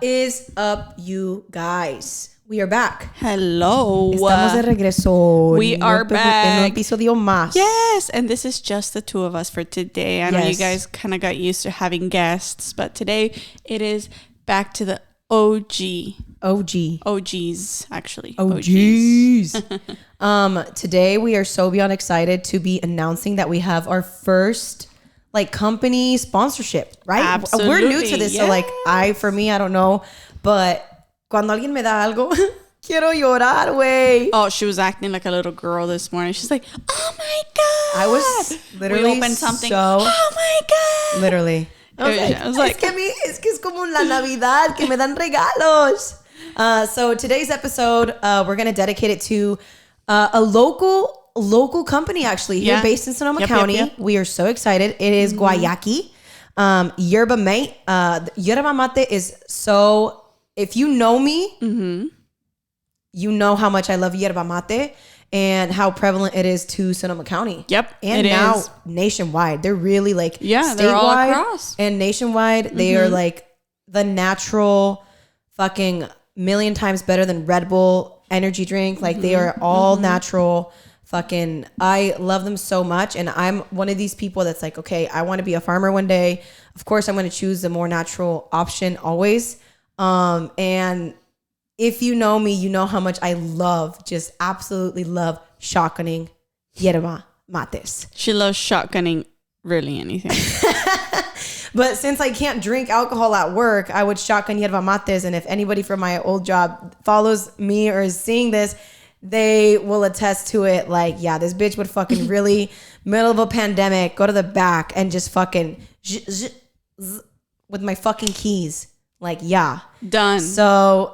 is up, you guys? We are back. Hello. Estamos de regreso. We are back. En un episodio más. Yes, and this is just the two of us for today. I know you Yes. guys kind of got used to having guests, but today it is back to the OGs, actually. OGs. Today we are so beyond excited to be announcing that we have our first company sponsorship, right? Absolutely. We're new to this, yes. so I don't know, but cuando alguien me da algo, quiero llorar, güey. Oh, she was acting like a little girl this morning. She's like, oh my God. I was literally we opened something. so... Oh my God. Literally. I was like, es que es como la Navidad, que me dan regalos. So today's episode, we're going to dedicate it to a local company, actually, here based in Sonoma County. Yep. We are so excited. It is Guayaki, yerba mate. Yerba mate is so... If you know me, you know how much I love yerba mate and how prevalent it is to Sonoma County. Yep, and now nationwide. They're really statewide, they're all across. And nationwide, they are the natural fucking million times better than Red Bull energy drink. They are all natural. Fucking, I love them so much. And I'm one of these people that's like, okay, I want to be a farmer one day. Of course, I'm going to choose the more natural option always. And if you know me, you know how much I just absolutely love shotgunning yerba mates. She loves shotgunning really anything. But since I can't drink alcohol at work, I would shotgun yerba mates. And if anybody from my old job follows me or is seeing this, they will attest to it. This bitch would fucking really, middle of a pandemic, go to the back and just fucking with my fucking keys. Done. So,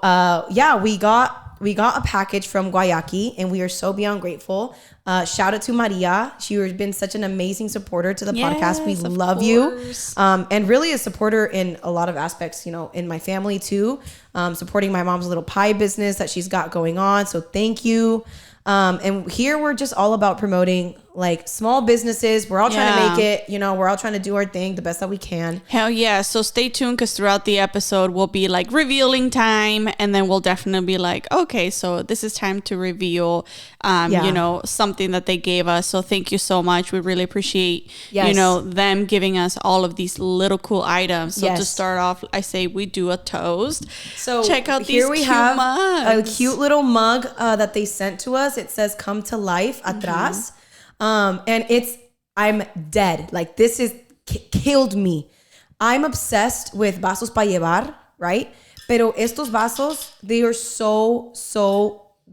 we got a package from Guayaki and we are so beyond grateful. Shout out to Maria. She has been such an amazing supporter to the podcast. We love you. And really a supporter in a lot of aspects, in my family too. Supporting my mom's little pie business that she's got going on. So thank you. And here we're just all about promoting small businesses. We're all trying to make it, we're all trying to do our thing the best that we can. Hell yeah. So stay tuned because throughout the episode we'll be revealing time, and then we'll definitely be okay, so this is time to reveal something that they gave us. So thank you so much. We really appreciate them giving us all of these little cool items. So to start off, I say we do a toast. So check out these cute mugs. A cute little mug that they sent to us. It says "Come to Life" atrás. And I'm dead. This is killed me. I'm obsessed with vasos para llevar, right? Pero estos vasos, they are so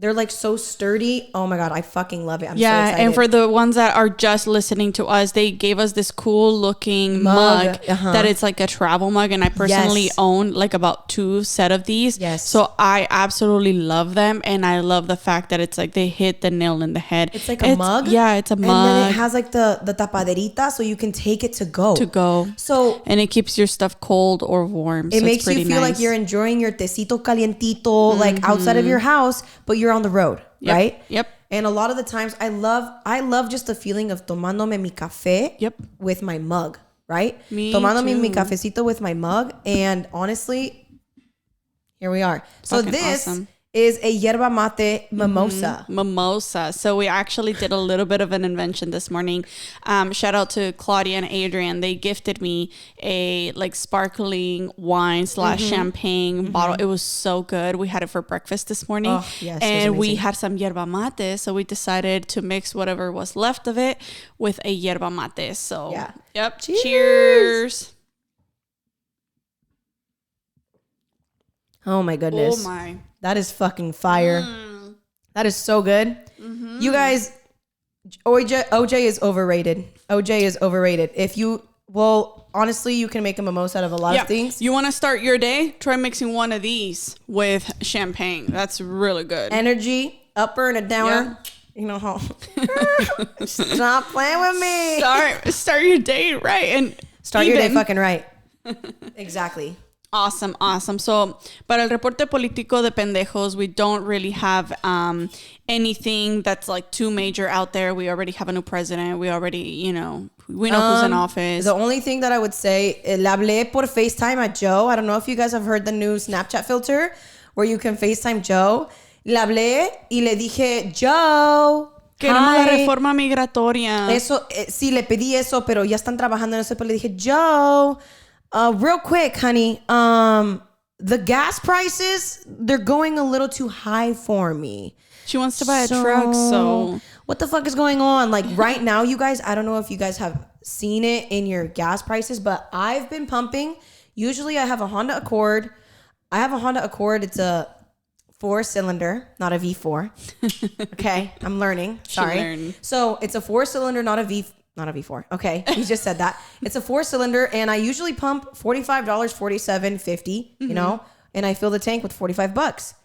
they're so sturdy. Oh my God, I fucking love it. I'm so excited. And for the ones that are just listening to us, they gave us this cool looking mug that it's a travel mug, and I personally own about 2 set of these. Yes. So I absolutely love them, and I love the fact that it's they hit the nail in the head. It's a mug. Yeah, it's a mug. And then it has the tapaderita, so you can take it to go. So and it keeps your stuff cold or warm. It makes you feel like you're enjoying your tecito calientito outside of your house, but you're on the road, right? Yep. And a lot of the times I love just the feeling of tomándome mi café with my mug, right? Me tomándome too. mi cafecito with my mug. And honestly, here we are. So Fucking this awesome. Is a yerba mate mimosa. Mimosa. So we actually did a little bit of an invention this morning. Shout out to Claudia and Adrian. They gifted me a sparkling wine / champagne bottle. It was so good. We had it for breakfast this morning. Oh, yes, and we had some yerba mate. So we decided to mix whatever was left of it with a yerba mate. So yep. Cheers. Oh my goodness. Oh my. That is fucking fire. That is so good. You guys, OJ is overrated. OJ is overrated. Honestly, you can make a mimosa out of a lot of things. You want to start your day? Try mixing one of these with champagne. That's really good. Energy, upper and a downer. Yeah. You know how. Stop playing with me. Start your day right. And start your day fucking right. Exactly. Awesome. So, para el reporte político de pendejos, we don't really have anything that's like too major out there. We already have a new president. We already, we know who's in office. The only thing that I would say, le hablé por FaceTime at Joe. I don't know if you guys have heard the new Snapchat filter where you can FaceTime Joe. Le hablé y le dije, Joe, queremos la reforma migratoria. Eso, sí, le pedí eso, pero ya están trabajando en eso. Pero le dije, Joe, real quick, honey, the gas prices, they're going a little too high for me. She wants to buy a truck, so... What the fuck is going on? Like, right now, you guys, I don't know if you guys have seen it in your gas prices, but I've been pumping. Usually, I have a Honda Accord. It's a 4-cylinder, not a V4. Okay, I'm learning. Sorry. So, it's a 4-cylinder, not a V4. Okay, he just said that. It's a 4-cylinder, and I usually pump $45, $47.50, you know, and I fill the tank with $45.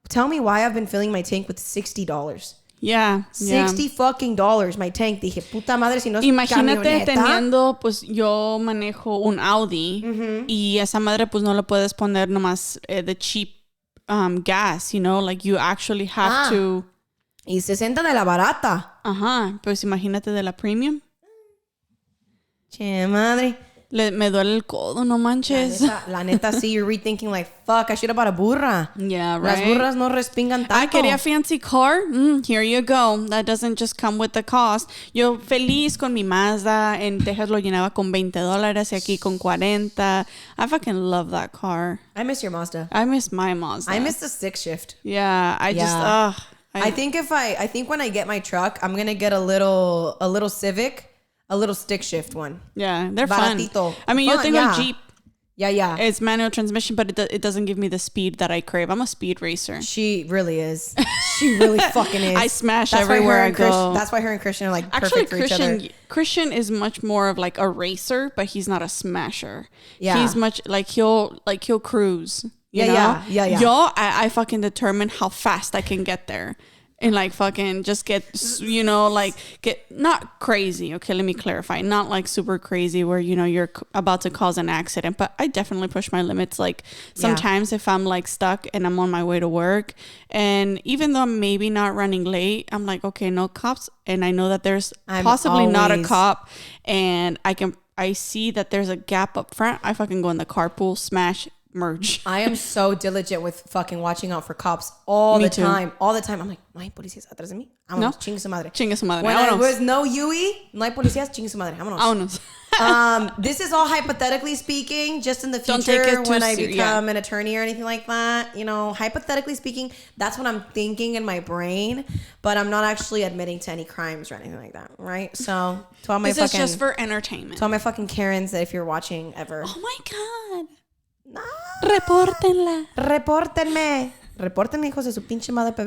Tell me why I've been filling my tank with $60. Yeah. $60 fucking dollars my tank. Dije, puta madre, si no es Imagínate camioneta. teniendo, pues yo manejo un Audi y esa madre pues no le puedes poner nomás the cheap gas, you know, like you actually have to. Y 60 de la barata. Ajá, pues imagínate de la premium. Che madre. Me duele el codo, no manches. La neta, sí, you're rethinking like, fuck, I should have bought a burra. Yeah, right. Las burras no respingan tanto. I quería fancy car. Here you go. That doesn't just come with the cost. Yo feliz con mi Mazda. En Texas lo llenaba con $20 y aquí con 40. I fucking love that car. I miss your Mazda. I miss my Mazda. I miss the stick shift. Yeah, I think when I get my truck, I'm gonna get a little Civic. A little stick shift one. Yeah, they're Baratito. fun. I mean, you think of Jeep. Yeah. It's manual transmission, but it doesn't give me the speed that I crave. I'm a speed racer. She really is. She really fucking is. I smash everywhere I go. That's why her and Christian are like actually perfect for each other. Christian is much more of like a racer, but he's not a smasher. Yeah. He's much like he'll cruise. You know? Yeah. Yo, I fucking determine how fast I can get there. And like fucking just get, you know, like get not crazy. Okay, let me clarify. Not like super crazy where, you know, you're about to cause an accident. But I definitely push my limits. Like sometimes if I'm like stuck and I'm on my way to work. And even though I'm maybe not running late, I'm like, okay, no cops. And I know that there's possibly not a cop. And I see that there's a gap up front. I fucking go in the carpool, smash, merge. I am so diligent with fucking watching out for cops all the time. I'm like, no hay policías atrás de mí. Vámonos, chingue su madre. Chingue su madre. When there was no Yui, no hay policías, chingue su madre. Vámonos. This is all hypothetically speaking, just in the future when I become an attorney or anything like that. You know, hypothetically speaking, that's what I'm thinking in my brain, but I'm not actually admitting to any crimes or anything like that, right? So, to all my this is just for entertainment. To all my fucking Karens that if you're watching ever. Oh my God. No. Repórtenme, hijos de su pinche madre para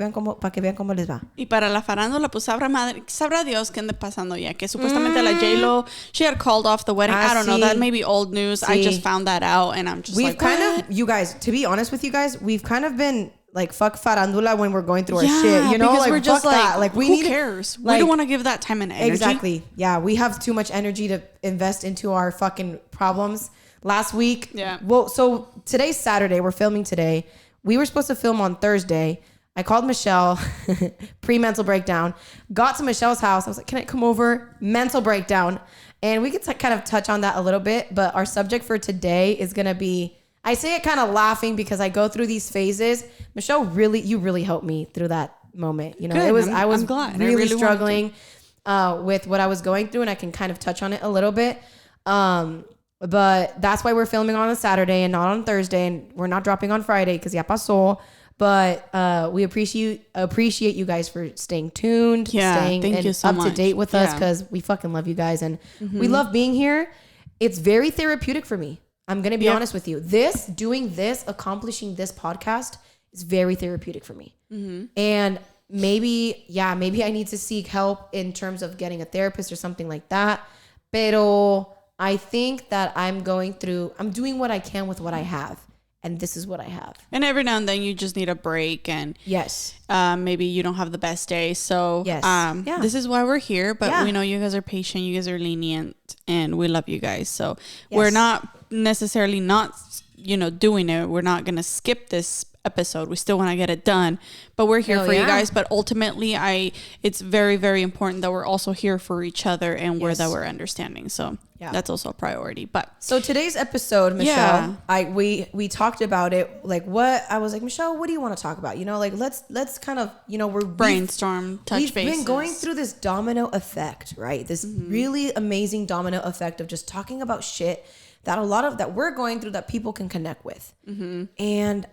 que vean cómo les va. Y para la farándula, pues sabrá Dios qué anda pasando ya. Que supuestamente la J-Lo, she had called off the wedding. I don't know. That may be old news. I just found that out and I'm just you guys, to be honest with you guys, we've kind of been like, fuck farándula when we're going through our shit. You know, because like, we're just fuck like, that. Like, who cares? Like, we don't want to give that time and energy. Exactly. Yeah, we have too much energy to invest into our fucking problems. Last week, well, so today's Saturday. We're filming today. We were supposed to film on Thursday. I called Michelle, pre-mental breakdown. Got to Michelle's house. I was like, can I come over? Mental breakdown. And we could kind of touch on that a little bit. But our subject for today is going to be, I say it kind of laughing because I go through these phases. Michelle, you really helped me through that moment. You know, Good. I was really struggling with what I was going through, and I can kind of touch on it a little bit. But that's why we're filming on a Saturday and not on Thursday, and we're not dropping on Friday because ya pasó. But we appreciate you guys for staying tuned, staying thank you so up much. to date with us, because we fucking love you guys and we love being here. It's very therapeutic for me. I'm gonna be honest with you. Accomplishing this podcast is very therapeutic for me. And maybe I need to seek help in terms of getting a therapist or something like that. Pero I think that I'm doing what I can with what I have. And this is what I have. And every now and then you just need a break. And maybe you don't have the best day. So this is why we're here. But we know you guys are patient. You guys are lenient. And we love you guys. So we're not necessarily not doing it. We're not going to skip this episode. We still want to get it done, but we're here for you guys. But ultimately, it's very, very important that we're also here for each other and that we're understanding. So that's also a priority. But so today's episode, Michelle, we talked about it. Like I was like, Michelle, what do you want to talk about? Like let's kind of, we're brainstorm, touch bases. We've been going through this domino effect, right? This really amazing domino effect of just talking about shit that we're going through that people can connect with. And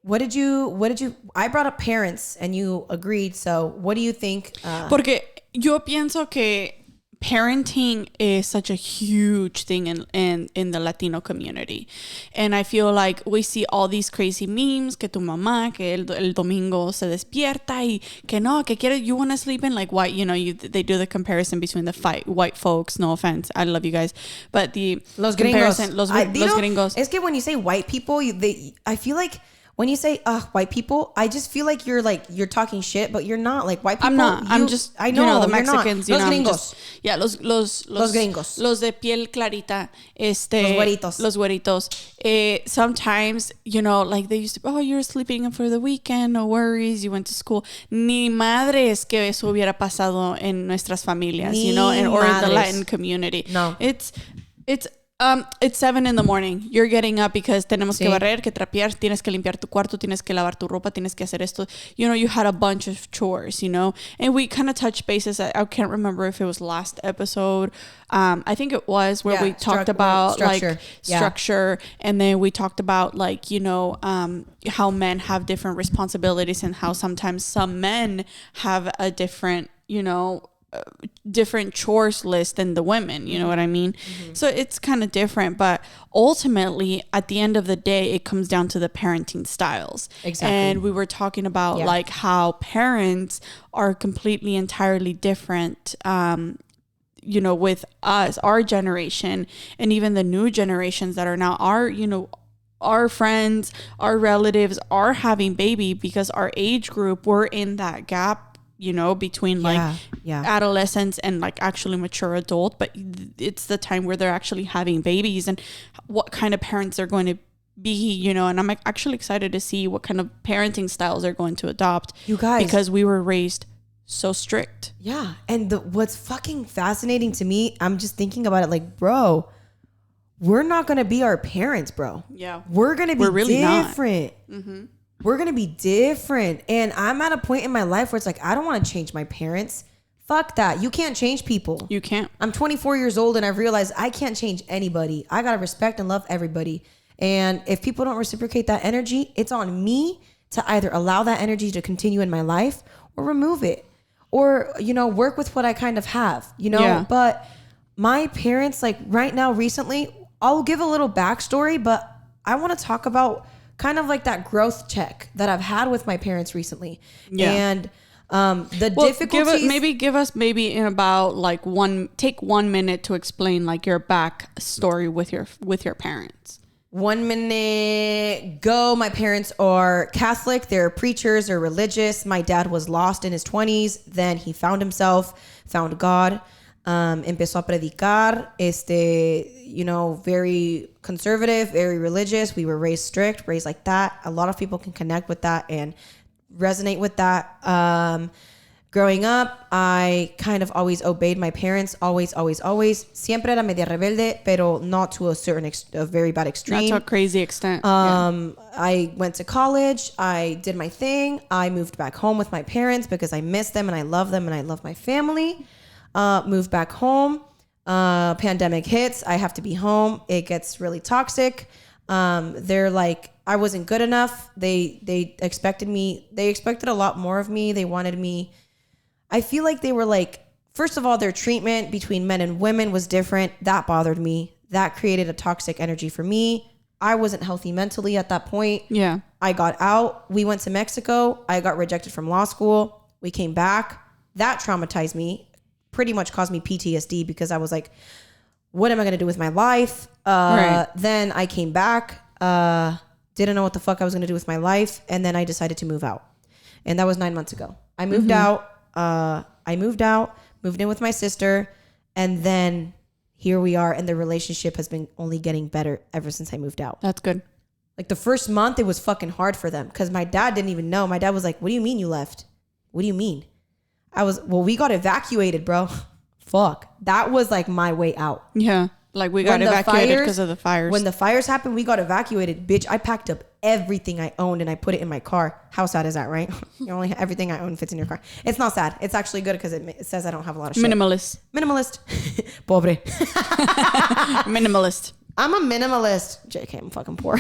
what did you, I brought up parents and you agreed. So what do you think? Porque yo pienso que parenting is such a huge thing in the Latino community. And I feel like we see all these crazy memes, que tu mamá, que el domingo se despierta y que no, que quiere, you want to sleep in, like white, they do the comparison between the white folks, no offense, I love you guys, but los comparison, los gringos. Es que when you say white people, I feel like when you say white people, I just feel like you're talking shit, but you're not. Like white people. I'm not. I know the Mexicans. Los gringos. Los gringos. Los de piel clarita. Los güeritos. Los güeritos. Sometimes, like they used to, you're sleeping for the weekend, no worries, you went to school. Ni madres que eso hubiera pasado en nuestras familias, or in the Latin community. No. It's 7 a.m. You're getting up because tenemos que barrer, que trapear, tienes que limpiar tu cuarto, tienes que lavar tu ropa, tienes que hacer esto. You had a bunch of chores, And we kind of touched bases. I can't remember if it was last episode. I think it was where we talked about structure. And then we talked about how men have different responsibilities and how sometimes some men have a different, different chores list than the women, you know what I mean? So it's kind of different, but ultimately at the end of the day, it comes down to the parenting styles. Exactly. And we were talking about like how parents are completely entirely different, with us, our generation, and even the new generations that are now our friends, our relatives are having baby because our age group, we're in that gap, between adolescence and like actually mature adult, but it's the time where they're actually having babies and what kind of parents they're going to be, and I'm actually excited to see what kind of parenting styles they're going to adopt. You guys, because we were raised so strict. Yeah. And what's fucking fascinating to me, I'm just thinking about it like, bro, we're not going to be our parents, bro. Yeah. We're going to be really different. We're going to be different. And I'm at a point in my life where it's like, I don't want to change my parents. Fuck that. You can't change people. You can't. I'm 24 years old and I've realized I can't change anybody. I got to respect and love everybody. And if people don't reciprocate that energy, it's on me to either allow that energy to continue in my life or remove it. Or, work with what I kind of have, Yeah. But my parents, like right now, recently, I'll give a little backstory, but I want to talk about kind of like that growth check that I've had with my parents recently. Yeah. And difficulties. Give us in about like take 1 minute to explain like your back story with your parents. 1 minute go. My parents are Catholic. They're preachers. They're religious. My dad was lost in his 20s. Then he found himself, found God. Empezó a predicar, very conservative, very religious. We were raised strict, raised like that. A lot of people can connect with that and resonate with that. Growing up, I kind of always obeyed my parents. Always. Siempre era media rebelde, pero not to a very bad extreme. Not to a crazy extent. I went to college. I did my thing. I moved back home with my parents because I miss them and I love them and I love my family. Moved back home. Pandemic hits. I have to be home. It gets really toxic. They're like, I wasn't good enough. They expected a lot more of me. They wanted me. I feel like they were like, first of all, their treatment between men and women was different. That bothered me. That created a toxic energy for me. I wasn't healthy mentally at that point. Yeah. I got out. We went to Mexico. I got rejected from law school. We came back. That traumatized me. Pretty much caused me PTSD because I was like, what am I going to do with my life? Right. Then I came back, didn't know what the fuck I was going to do with my life. And then I decided to move out. And that was 9 months ago. I moved out, moved in with my sister. And then here we are, and the relationship has been only getting better ever since I moved out. That's good. Like the first month, it was fucking hard for them because my dad didn't even know. My dad was like, "What do you mean you left? What do you mean?" We got evacuated, bro. Fuck. That was like my way out. Yeah. Like we got evacuated because of the fires. When the fires happened, we got evacuated. Bitch, I packed up everything I owned and I put it in my car. How sad is that, right? Everything I own fits in your car. It's not sad. It's actually good because it says I don't have a lot of shit. Minimalist. Pobre. Minimalist. I'm a minimalist. JK, I'm fucking poor.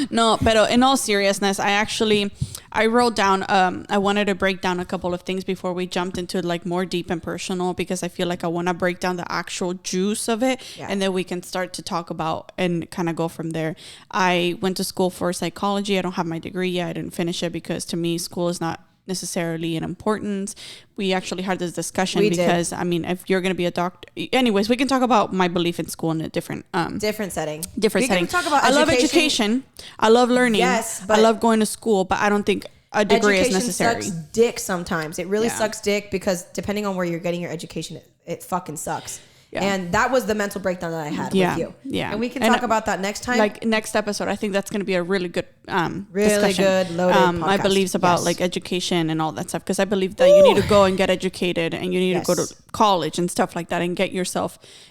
No, but in all seriousness, I wrote down, I wanted to break down a couple of things before we jumped into like more deep and personal, because I feel like I want to break down the actual juice of it. Yeah. And then we can start to talk about and kind of go from there. I went to school for psychology. I don't have my degree yet. I didn't finish it because to me, school is not necessarily an importance. We actually had this discussion because I mean, if you're going to be a doctor, anyways, we can talk about my belief in school in a different setting. We can talk about I love education. I love learning. Yes, but I love going to school, but I don't think a degree is necessary. Sucks dick sometimes. It really sucks dick because depending on where you're getting your education, it fucking sucks. Yeah. And that was the mental breakdown that I had with you. Yeah. And we can talk about that next time. Like next episode. I think that's going to be a really good discussion. Good, loaded podcast. My beliefs about like education and all that stuff. Because I believe that you need to go and get educated and you need to go to college and stuff like that and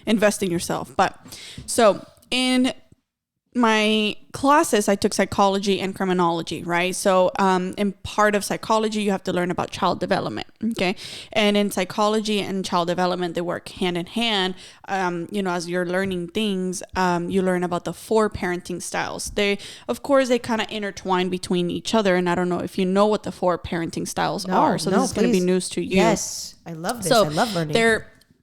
invest in yourself. But so in my classes, I took psychology and criminology, right? So in part of psychology, you have to learn about child development, okay? And in psychology and child development, they work hand in hand. As you're learning things, you learn about the 4 parenting styles. They kind of intertwine between each other. And I don't know if you know what the 4 parenting styles are. So this is going to be news to you. Yes, I love this. I love learning.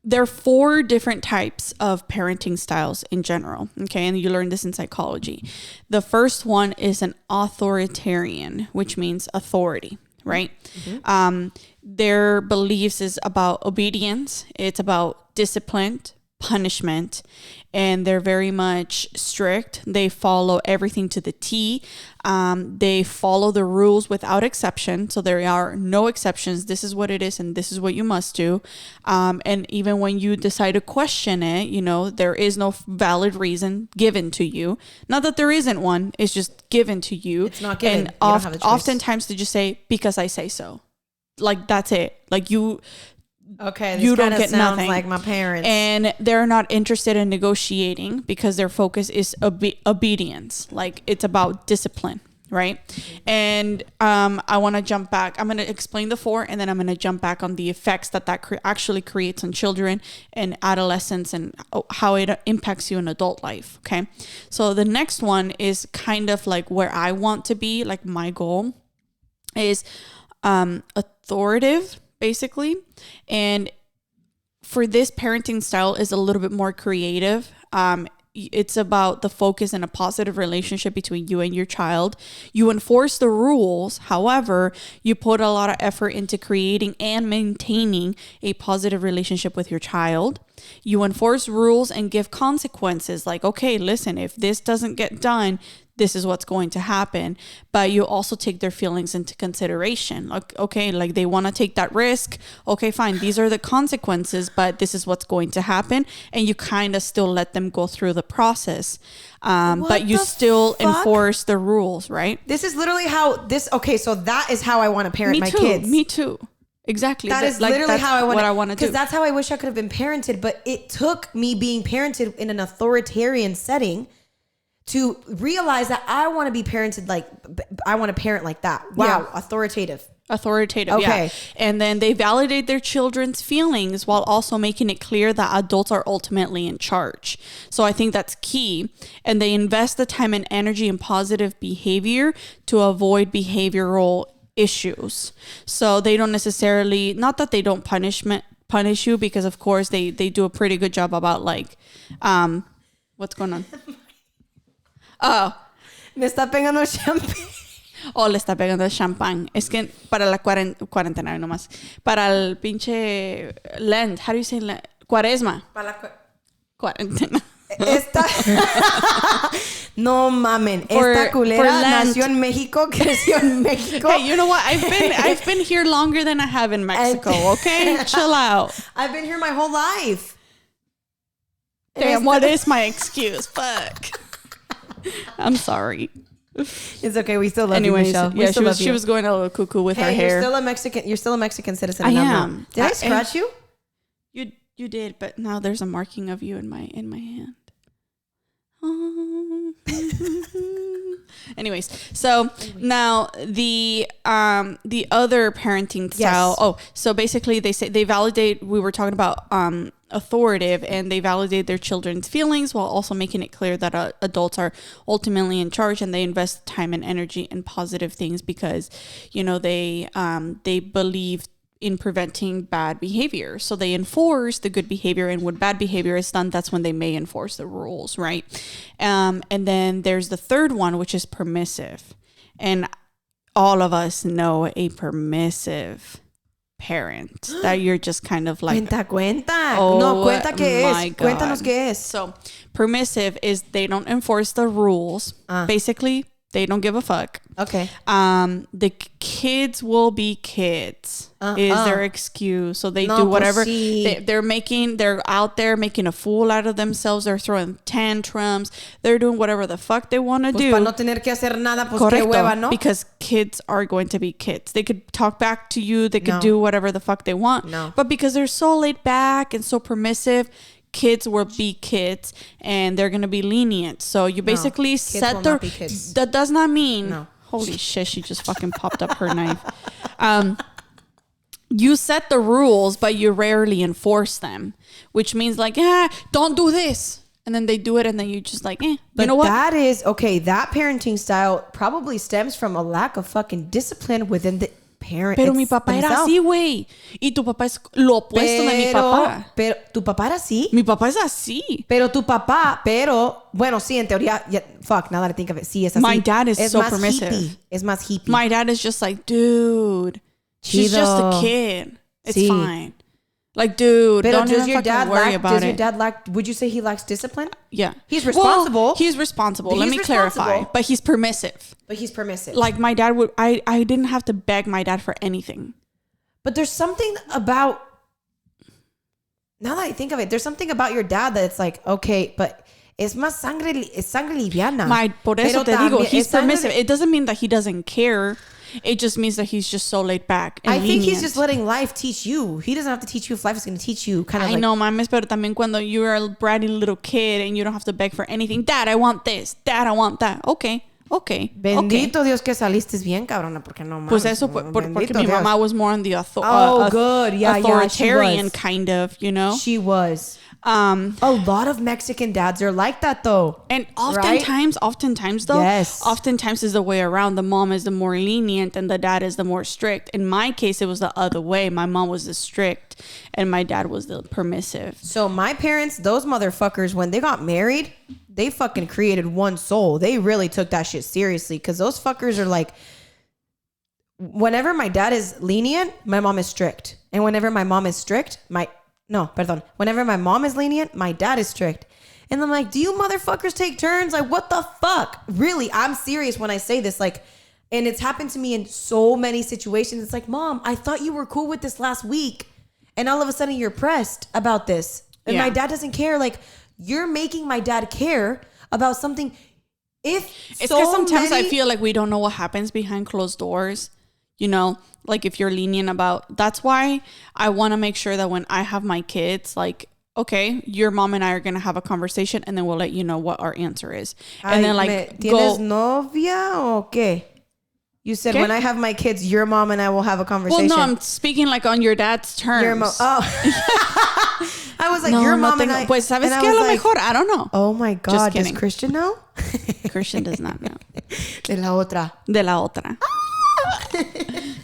There are 4 different types of parenting styles in general, okay? And you learn this in psychology. The first one is an authoritarian, which means authority, right? Mm-hmm. Their beliefs is about obedience. It's about discipline, punishment, and they're very much strict. They follow everything to the T. They follow the rules without exception. So there are no exceptions. This is what it is and this is what you must do. And even when you decide to question it, there is no valid reason given to you. Not that there isn't one. It's just given to you. It's not given. And oftentimes they just say, because I say so. Like, that's it. Like okay, this kind of sounds nothing. Like my parents. And they're not interested in negotiating because their focus is obedience. Like, it's about discipline, right? And I want to jump back. I'm going to explain the 4, and then I'm going to jump back on the effects that actually creates on children and adolescents and how it impacts you in adult life, okay? So the next one is kind of like where I want to be, like my goal is authoritative, basically. And for this parenting style is a little bit more creative. It's about the focus in a positive relationship between you and your child. You enforce the rules. However, you put a lot of effort into creating and maintaining a positive relationship with your child. You enforce rules and give consequences. Like, okay, listen, if this doesn't get done, this is what's going to happen. But you also take their feelings into consideration. Like, okay, like they want to take that risk. Okay, fine. These are the consequences, but this is what's going to happen. And you kind of still let them go through the process. But you still enforce the rules, right? This is literally so that is how I want to parent my kids. Me too. Exactly. That is literally how I want to do. Because that's how I wish I could have been parented. But it took me being parented in an authoritarian setting to realize that I want to be parented I want to parent like that. Wow. Yeah. Authoritative. Okay. Yeah. And then they validate their children's feelings while also making it clear that adults are ultimately in charge. So I think that's key. And they invest the time and energy in positive behavior to avoid behavioral issues. So they don't necessarily, not that they don't punish you, because of course they do a pretty good job about what's going on? Oh. Me está pegando champán. Le está pegando el champán. Es que para la cuarentena nomás. Para el pinche Lent. How do you say Lent? Cuaresma. Para la cuarentena. No mamen. Esta culera nació en México, creció en México. Hey, you know what? I've been here longer than I have in Mexico, okay? Chill out. I've been here my whole life. Damn, what is my excuse? Fuck. I'm sorry. It's okay. We still love you, Michelle. Yeah, she was going a little cuckoo with her hair. You're still a Mexican citizen. I am. Did I scratch you? You did, but now there's a marking of you in my hand. Anyways, so now the other parenting style. Yes. Oh, so basically they say they validate. We were talking about authoritative, and they validate their children's feelings while also making it clear that adults are ultimately in charge, and they invest time and energy in positive things because, they believe in preventing bad behavior. So they enforce the good behavior, and when bad behavior is done, that's when they may enforce the rules, right? And then there's the third one, which is permissive. And all of us know a permissive parent that you're just kind of like... Cuenta. Oh, no, cuenta qué es. God. Cuéntanos qué es. So permissive is they don't enforce the rules. Basically, they don't give a fuck. Okay. The kids will be kids is their excuse. So they do whatever. They're out there making a fool out of themselves. They're throwing tantrums. They're doing whatever the fuck they want to do. Para no tener que hacer nada, pues qué hueva, ¿no? Because kids are going to be kids. They could talk back to you. They could do whatever the fuck they want. No. But because they're so laid back and so permissive, kids will be kids, and they're going to be lenient. So you basically set the... That does not mean... No. Holy shit, she just fucking popped up her knife. You set the rules, but you rarely enforce them, which means like, don't do this. And then they do it, and then you just like, But you know what? That is, okay, that parenting style probably stems from a lack of fucking discipline within the parent. Pero mi papá era así, güey. Y tu papá es lo opuesto de mi papá. Pero tu papá era así. Mi papá es así. Bueno, sí, en teoría, now that I think of it, sí, es así. My dad is so permissive. Es más hippie. My dad is just like, dude, she's just a kid. It's fine. Like, dude, don't even fucking worry about it. Does your dad lack, would you say he lacks discipline? Yeah. He's responsible. Well, he's responsible. Let me clarify. But he's permissive. Like my dad would, I didn't have to beg my dad for anything. But there's something about, now that I think of it, there's something about your dad that it's like, okay, but es sangre liviana. Por eso te digo, he's permissive. It doesn't mean that he doesn't care. It just means that he's just so laid back and think he's just letting life teach you. He doesn't have to teach you if life is going to teach you. I know, mames, pero también cuando you're a bratty little kid and you don't have to beg for anything. Dad, I want this. Dad, I want that. Okay. Bendito Dios que saliste bien, cabrona, porque no mames. Pues eso, porque mi mamá was more on the authoritarian kind of, you know? She was. A lot of Mexican dads are like that though. And oftentimes though, oftentimes is the way around. The mom is the more lenient and the dad is the more strict. In my case, it was the other way. My mom was the strict and my dad was the permissive. So my parents, those motherfuckers, when they got married, they fucking created one soul. They really took that shit seriously, because those fuckers are like, whenever my dad is lenient, my mom is strict. And whenever my mom is strict, whenever my mom is lenient, my dad is strict. And I'm like, do you motherfuckers take turns? Like, what the fuck? Really, I'm serious when I say this. Like, and it's happened to me in so many situations. It's like, Mom, I thought you were cool with this last week, and all of a sudden you're pressed about this. And my dad doesn't care. Like, you're making my dad care about something. It's because sometimes I feel like we don't know what happens behind closed doors. You know, like if you're lenient about, that's why I want to make sure that when I have my kids, like, okay, your mom and I are going to have a conversation, and then we'll let you know what our answer is. And then like, ¿Tienes novia o qué? You said, when I have my kids, your mom and I will have a conversation. Well, no, I'm speaking like on your dad's terms. I was like, your mom and I. Pues, ¿sabes qué? A lo mejor, I don't know. Oh my God. Does Christian know? Christian does not know. De la otra.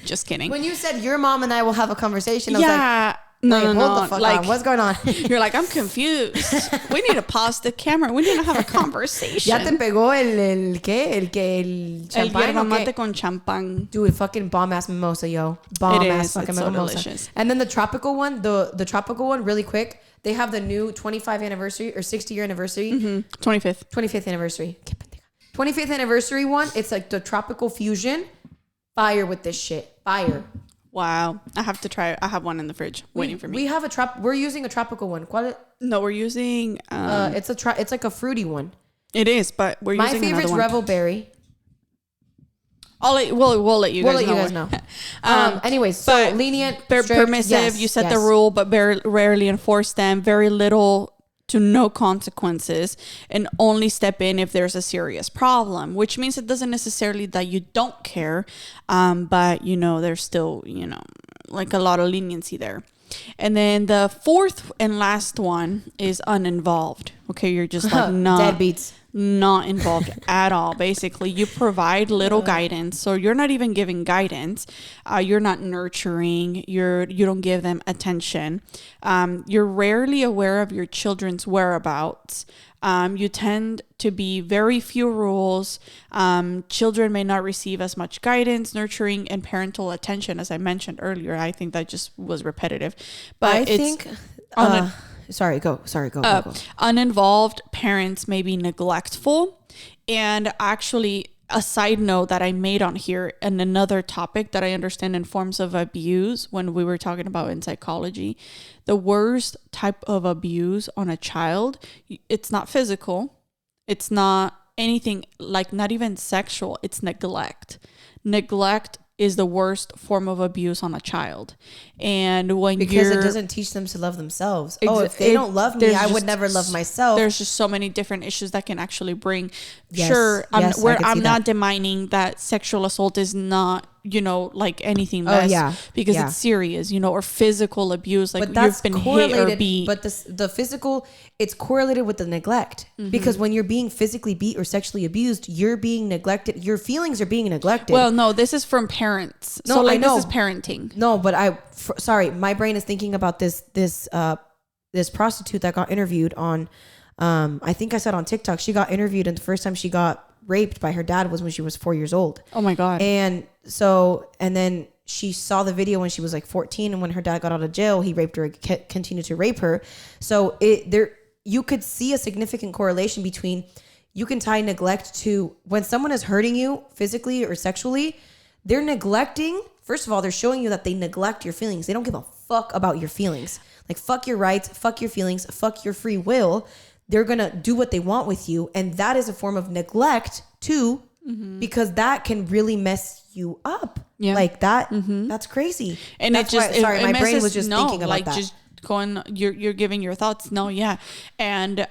Just kidding. When you said your mom and I will have a conversation, I was like, no. Hold the fuck on. What's going on? You're like, I'm confused. We need to pause the camera. We need to have a conversation. Ya te pegó el champán. El yerba mate con champán. Dude, fucking bomb ass mimosa, yo. Bomb ass fucking so mimosa. Delicious. And then the tropical one, the tropical one, really quick. They have the new 25th anniversary or 60-year anniversary. 25th anniversary. 25th anniversary one. It's like the tropical fusion. Fire with this shit. Fire. Wow. I have to try it. I have one in the fridge waiting for me. We have we're using a tropical one. No, we're using... it's like a fruity one. It is, but we're using another one. My favorite's Rebel Berry. We'll let you guys know. Anyways, so lenient, permissive. Yes, you set the rule, but rarely enforce them. Very little to no consequences, and only step in if there's a serious problem. Which means it doesn't necessarily that you don't care, but there's still like a lot of leniency there. And then the fourth and last one is uninvolved. Okay, you're just like deadbeats. Not involved at all. Basically, you provide little guidance, so you're not even giving guidance. You're not nurturing. You don't give them attention. You're rarely aware of your children's whereabouts. You tend to be very few rules. Children may not receive as much guidance, nurturing, and parental attention as I mentioned earlier. I think that just was repetitive, but Sorry, go. Uninvolved parents may be neglectful. And actually, a side note that I made on here and another topic that I understand in forms of abuse when we were talking about in psychology, the worst type of abuse on a child, it's not physical. It's not anything like not even sexual. It's neglect. Neglect is the worst form of abuse on a child. And because it doesn't teach them to love themselves. If they don't love me, I would never love myself. There's just so many different issues that can actually bring. I'm not denying that sexual assault is not, like anything less because it's serious, or physical abuse, like you've been hit or beat. But the physical, it's correlated with the neglect because when you're being physically beat or sexually abused, you're being neglected. Your feelings are being neglected. Well, no, this is from parents. No, so I know. This is parenting. No, but sorry, my brain is thinking about this prostitute that got interviewed on, I think I said on TikTok, she got interviewed and the first time she got raped by her dad was when she was 4 years old. Oh my God. And then she saw the video when she was like 14, and when her dad got out of jail, he raped her, continued to rape her. So you could see a significant correlation between, you can tie neglect to when someone is hurting you physically or sexually, they're neglecting. First of all, they're showing you that they neglect your feelings. They don't give a fuck about your feelings. Like, fuck your rights, fuck your feelings, fuck your free will. They're going to do what they want with you. And that is a form of neglect too, because that can really mess you up. Yeah. Like that. That's crazy. And my brain was just thinking about that. Just going, you're giving your thoughts. No. Yeah. And,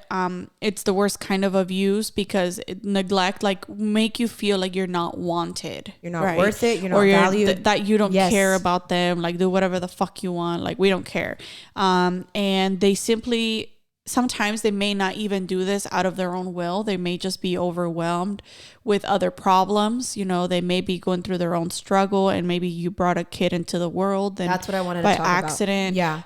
it's the worst kind of abuse because neglect, like, make you feel like you're not wanted. You're not worth it. You're not valued. That you don't care about them. Like, do whatever the fuck you want. Like, we don't care. And they simply, sometimes they may not even do this out of their own will. They may just be overwhelmed with other problems. They may be going through their own struggle, and maybe you brought a kid into the world. And that's what I wanted to talk about. By accident. Yeah.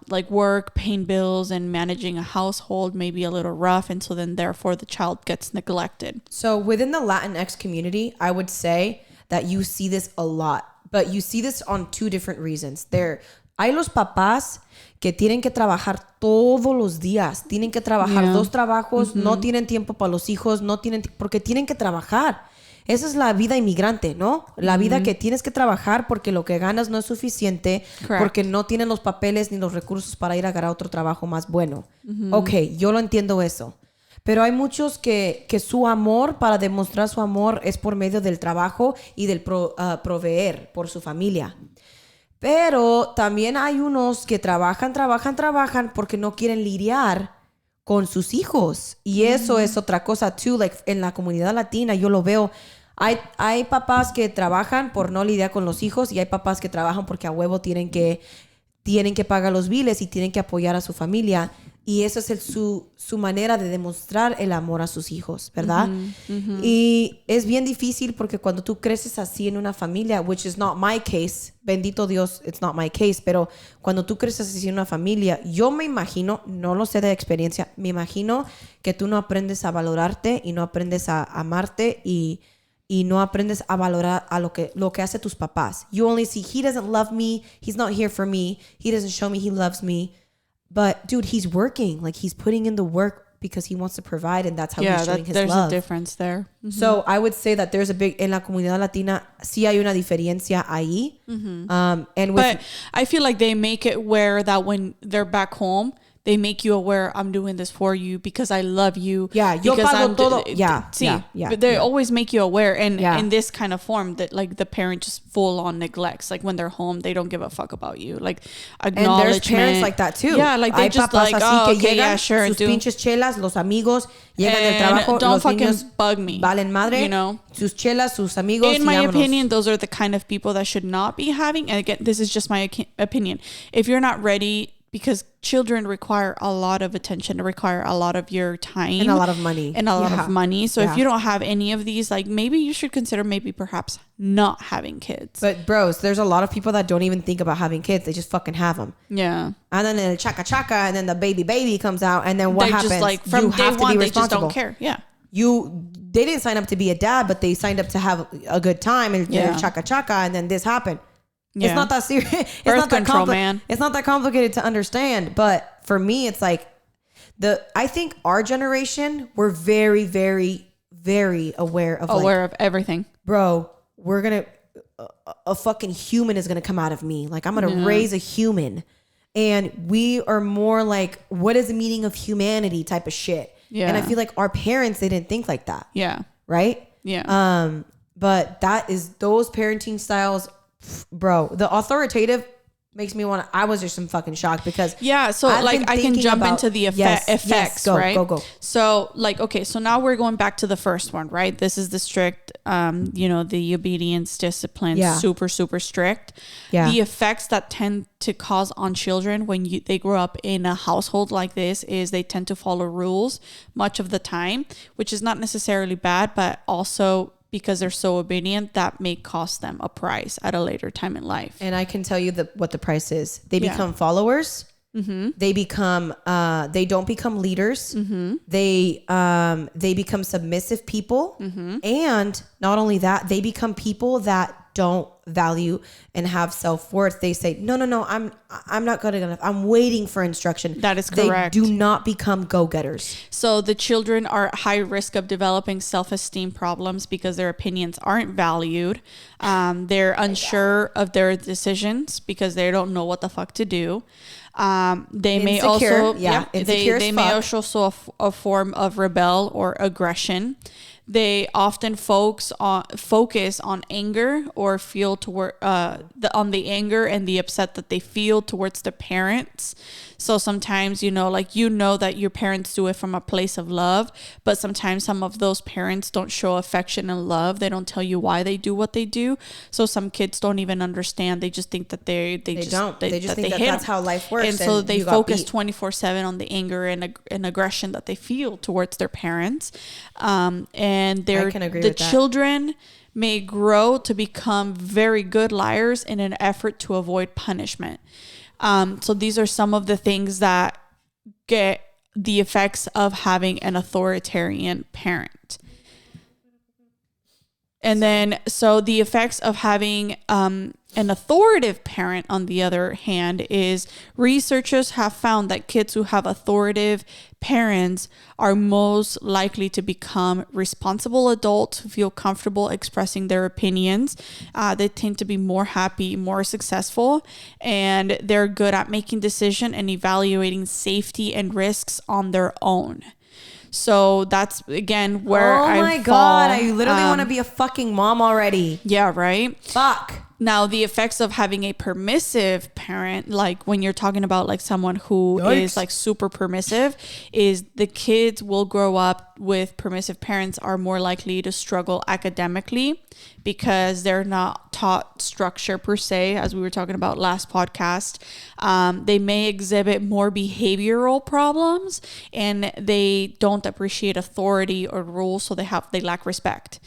Like work, paying bills, and managing a household may be a little rough. And so then therefore the child gets neglected. So within the Latinx community, I would say that you see this a lot, but you see this on two different reasons. Hay los papás que tienen que trabajar todos los días, tienen que trabajar 2 trabajos, no tienen tiempo para los hijos, porque tienen que trabajar. Esa es la vida inmigrante, ¿no? La vida que tienes que trabajar porque lo que ganas no es suficiente, porque no tienen los papeles ni los recursos para ir a agarrar otro trabajo más bueno. Ok, yo lo entiendo eso. Pero hay muchos que su amor, para demostrar su amor, es por medio del trabajo y del proveer por su familia. Pero también hay unos que trabajan porque no quieren lidiar con sus hijos. Y eso es otra cosa, too. Like, en la comunidad latina yo lo veo. Hay papás que trabajan por no lidiar con los hijos, y hay papás que trabajan porque a huevo tienen que pagar los biles y tienen que apoyar a su familia. Y eso es su manera de demostrar el amor a sus hijos, ¿verdad? Y es bien difícil porque cuando tú creces así en una familia, which is not my case, bendito Dios, it's not my case, pero cuando tú creces así en una familia, yo me imagino, no lo sé de experiencia, me imagino que tú no aprendes a valorarte y no aprendes a amarte y no aprendes a valorar a lo que hace tus papás. You only see, he doesn't love me, he's not here for me, he doesn't show me he loves me. But dude, he's working. Like, he's putting in the work because he wants to provide, and that's how he's showing his there's love. A difference there. Mm-hmm. So I would say that there's a big, en la comunidad latina, sí hay una diferencia ahí. But I feel like they make it where that when they're back home, they make you aware, I'm doing this for you because I love you. Yeah, yo pago todo. Yeah, but they always make you aware. And in this kind of form that like the parent just full on neglects. Like when they're home, they don't give a fuck about you. Like acknowledgement. And there's parents like that too. Yeah, like they just like, oh, okay, yeah, sure. Sus pinches chelas, los amigos, llegan del trabajo, don't los fucking niños bug me. Valen madre. You know? Sus chelas, sus amigos. In my opinion, those are the kind of people that should not be having. And again, this is just my opinion. If you're not ready, because children require a lot of attention, require a lot of your time and a lot of money. So if you don't have any of these, like maybe you should consider perhaps not having kids. But bros, there's a lot of people that don't even think about having kids. They just fucking have them. Yeah. And then the chaka chaka, and then the baby comes out, and then what happens? Just like from day one, they just don't care. Yeah. They didn't sign up to be a dad, but they signed up to have a good time, and chaka chaka, and then this happened. Yeah. It's not that serious. It's not that man. It's not that complicated to understand. But for me, it's like I think our generation, we're very, very, very aware of everything. Bro, we're gonna a fucking human is gonna come out of me. Like I'm gonna raise a human, and we are more like, what is the meaning of humanity type of shit. Yeah. And I feel like our parents, they didn't think like that. Yeah. Right. Yeah. But those parenting styles. Bro, the authoritative makes me want to. I was just some fucking shock because so like I can jump into the effects, right? Go. So like, okay, so now we're going back to the first one, right? This is the strict, the obedience, discipline, super, super strict. Yeah. The effects that tend to cause on children when they grow up in a household like this is they tend to follow rules much of the time, which is not necessarily bad, but also because they're so obedient, that may cost them a price at a later time in life. And I can tell you what the price is. They become followers. Mm-hmm. They become. They don't become leaders. Mm-hmm. They become submissive people, and not only that, they become people that don't value and have self-worth. They say, no, I'm not good enough. I'm waiting for instruction. That is correct. They do not become go-getters. So the children are at high risk of developing self-esteem problems because their opinions aren't valued. They're unsure of their decisions because they don't know what the fuck to do. They may also, they may also show a form of rebel or aggression. They often focus on anger or feel toward on the anger and the upset that they feel towards the parents. So sometimes, that your parents do it from a place of love, but sometimes some of those parents don't show affection and love. They don't tell you why they do what they do. So some kids don't even understand. They just think that they just think that that's how life works. And so they focus 24/7 on the anger and aggression that they feel towards their parents. And the children may grow to become very good liars in an effort to avoid punishment. So these are some of the things that get the effects of having an authoritarian parent. And then, so the effects of having an authoritative parent, on the other hand, is researchers have found that kids who have authoritative parents are most likely to become responsible adults who feel comfortable expressing their opinions. They tend to be more happy, more successful, and they're good at making decisions and evaluating safety and risks on their own. So that's, again, where oh my God, I literally want to be a fucking mom already. Yeah, right? Fuck. Now, the effects of having a permissive parent, like when you're talking about like someone who is like super permissive, is the kids will grow up with permissive parents are more likely to struggle academically because they're not taught structure per se, as we were talking about last podcast. They may exhibit more behavioral problems and they don't appreciate authority or rules, so they lack respect.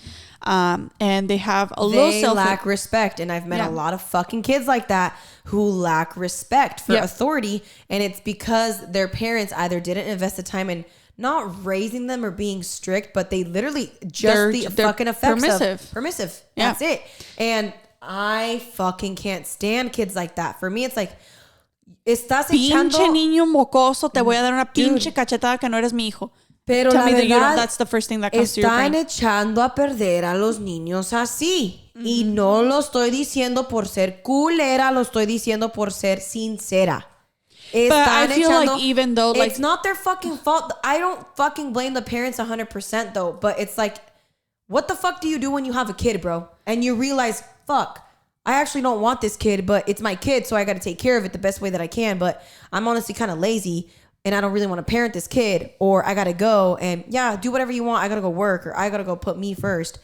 And they have a low self. They lack respect, and I've met a lot of fucking kids like that who lack respect for authority, and it's because their parents either didn't invest the time in not raising them or being strict, but they literally they're fucking effects permissive. That's it. And I fucking can't stand kids like that. For me, it's like, estás pinche echando... niño mocoso, te voy a dar una pinche cachetada que no eres mi hijo. Pero Tell la me that verdad, that's the first thing that comes to your brain. Están echando a perder a los niños así. Y no lo estoy diciendo por ser culera, lo estoy diciendo por ser sincera. But I feel like even though like... It's not their fucking fault. I don't fucking blame the parents 100% though. But it's like, what the fuck do you do when you have a kid, bro? And you realize, fuck, I actually don't want this kid, but it's my kid, so I got to take care of it the best way that I can. But I'm honestly kind of lazy, and I don't really want to parent this kid, or I got to go and do whatever you want. I got to go work, or I got to go put me first.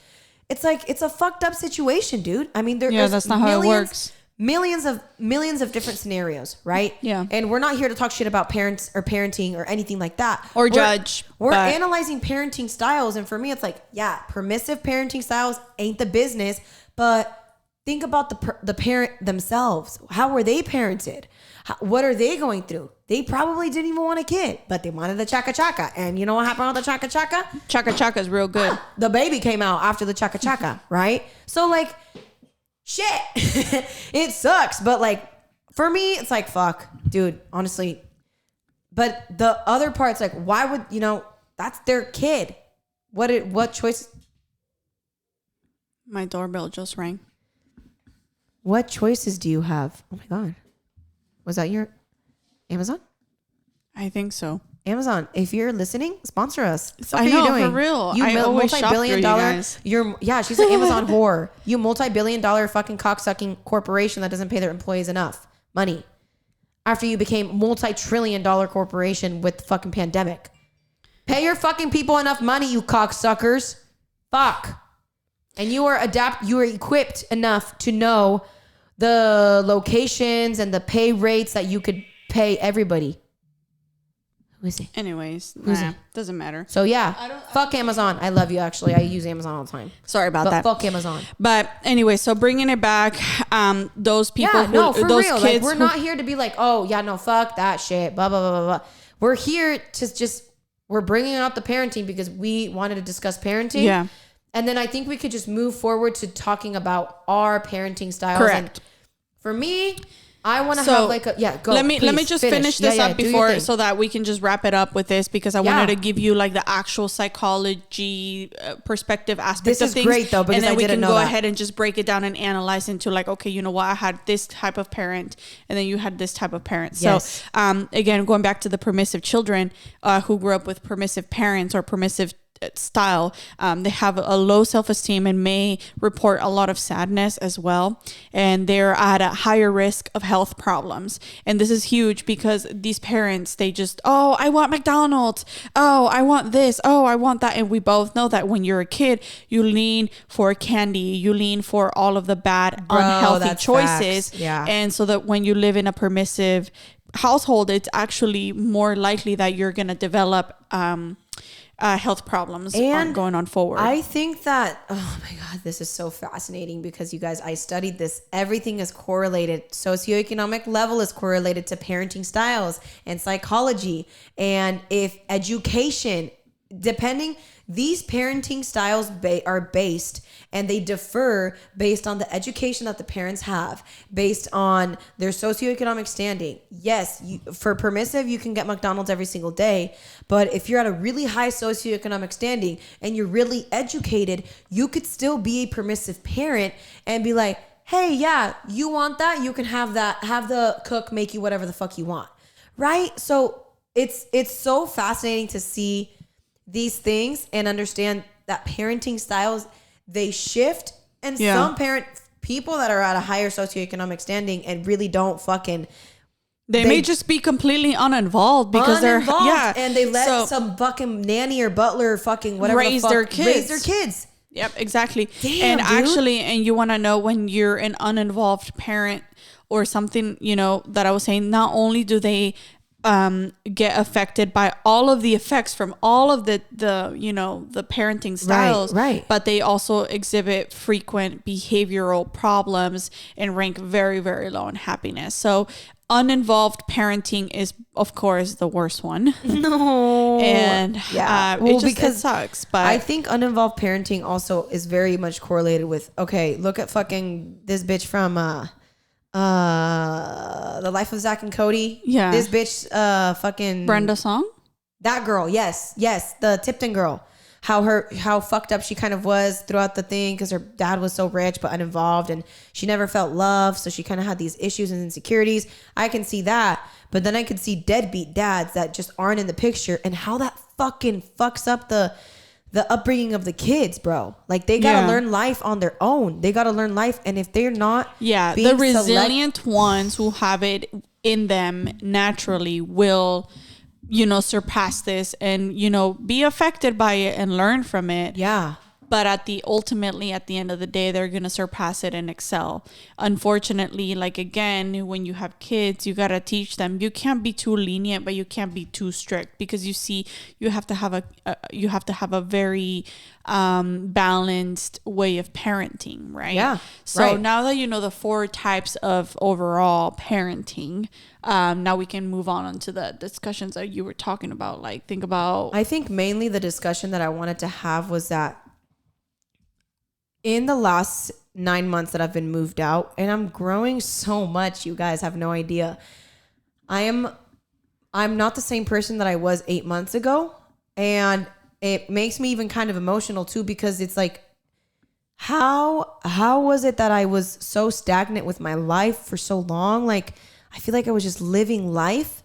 It's like, it's a fucked up situation, dude. I mean, there's that's not how it works. Millions of different scenarios, right? Yeah. And we're not here to talk shit about parents or parenting or anything like that. Or judge. We're analyzing parenting styles. And for me, it's like, permissive parenting styles ain't the business. But think about the parent themselves. How were they parented? What are they going through? They probably didn't even want a kid, but they wanted the chaka chaka. And you know what happened with the chaka chaka? Chaka chaka is real good. The baby came out after the chaka chaka, right? So like... shit. It sucks, but like for me it's like fuck, dude, honestly. But the other part's like, why would that's their kid. What choice? My doorbell just rang. What choices do you have? Oh my god, was that your Amazon? I think so. Amazon, if you're listening, sponsor us. I know, for real. I always shop through you guys. She's an Amazon whore. You multi-billion-dollar fucking cocksucking corporation that doesn't pay their employees enough money. After you became multi-trillion-dollar corporation with the fucking pandemic. Pay your fucking people enough money, you cocksuckers. Fuck. And you are equipped enough to know the locations and the pay rates that you could pay everybody. Anyways, doesn't matter. So fuck Amazon. I love you. Actually, I use Amazon all the time. Sorry about that. Fuck Amazon. But anyway, so bringing it back, those people, for those real. kids, like, we're not here to be like, fuck that shit. Blah blah blah blah blah. We're here to we're bringing out the parenting because we wanted to discuss parenting. Yeah. And then I think we could just move forward to talking about our parenting styles. Correct. And for me, I want to have like go. Let me just finish this up before so that we can just wrap it up with this, because I wanted to give you like the actual psychology perspective aspect of things. This is great though, because and then we can go ahead and just break it down and analyze into like, okay, you know what, I had this type of parent and then you had this type of parent. Yes. So again, going back to the permissive children who grew up with permissive parents or permissive style, they have a low self-esteem and may report a lot of sadness as well, and they're at a higher risk of health problems. And this is huge because these parents, they just, I want McDonald's, I want this, I want that. And we both know that when you're a kid, you lean for candy, you lean for all of the bad, unhealthy choices. Facts. Yeah. And so that when you live in a permissive household, it's actually more likely that you're going to develop health problems going on forward. I think that, oh my God, this is so fascinating because you guys, I studied this. Everything is correlated. Socioeconomic level is correlated to parenting styles and psychology. And if education, depending, these parenting styles are based and they differ based on the education that the parents have, based on their socioeconomic standing. Yes, for permissive, you can get McDonald's every single day. But if you're at a really high socioeconomic standing and you're really educated, you could still be a permissive parent and be like, hey, you want that? You can have that. Have the cook make you whatever the fuck you want. Right? So it's so fascinating to see these things and understand that parenting styles, they shift, and some people that are at a higher socioeconomic standing and really don't fucking, they may just be completely uninvolved because they're and they let some fucking nanny or butler fucking whatever raise their kids. Yep, exactly. Damn, and dude. Actually, and you want to know, when you're an uninvolved parent or something, that I was saying, not only do they get affected by all of the effects from all of the parenting styles, right. But they also exhibit frequent behavioral problems and rank very, very low in happiness. So uninvolved parenting is, of course, the worst one. No. And because it sucks. But I think uninvolved parenting also is very much correlated with, okay, look at fucking this bitch from The Life of Zach and Cody. Yeah. This bitch, fucking Brenda Song. That girl. Yes. The Tipton girl. How fucked up she kind of was throughout the thing because her dad was so rich but uninvolved and she never felt love. So she kind of had these issues and insecurities. I can see that. But then I could see deadbeat dads that just aren't in the picture and how that fucking fucks up the upbringing of the kids, bro. Like they got to learn life on their own. They got to learn life. And if they're not the resilient ones who have it in them naturally will, surpass this and, be affected by it and learn from it. Yeah. But ultimately at the end of the day, they're going to surpass it and excel. Unfortunately, like again, when you have kids, you got to teach them. You can't be too lenient, but you can't be too strict because you have to have a very balanced way of parenting, right? Yeah. So now that you know the 4 types of overall parenting, now we can move on to the discussions that you were talking about. Like I think mainly the discussion that I wanted to have was that in the last 9 months that I've been moved out, and I'm growing so much, you guys have no idea. I'm not the same person that I was 8 months ago. And it makes me even kind of emotional too, because it's like, how was it that I was so stagnant with my life for so long? Like, I feel like I was just living life.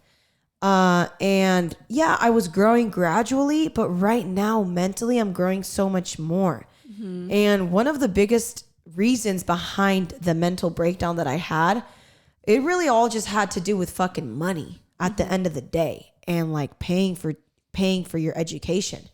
And yeah, I was growing gradually, but right now mentally I'm growing so much more. Mm-hmm. And one of the biggest reasons behind the mental breakdown that I had, it really all just had to do with fucking money at the end of the day and like paying for your education.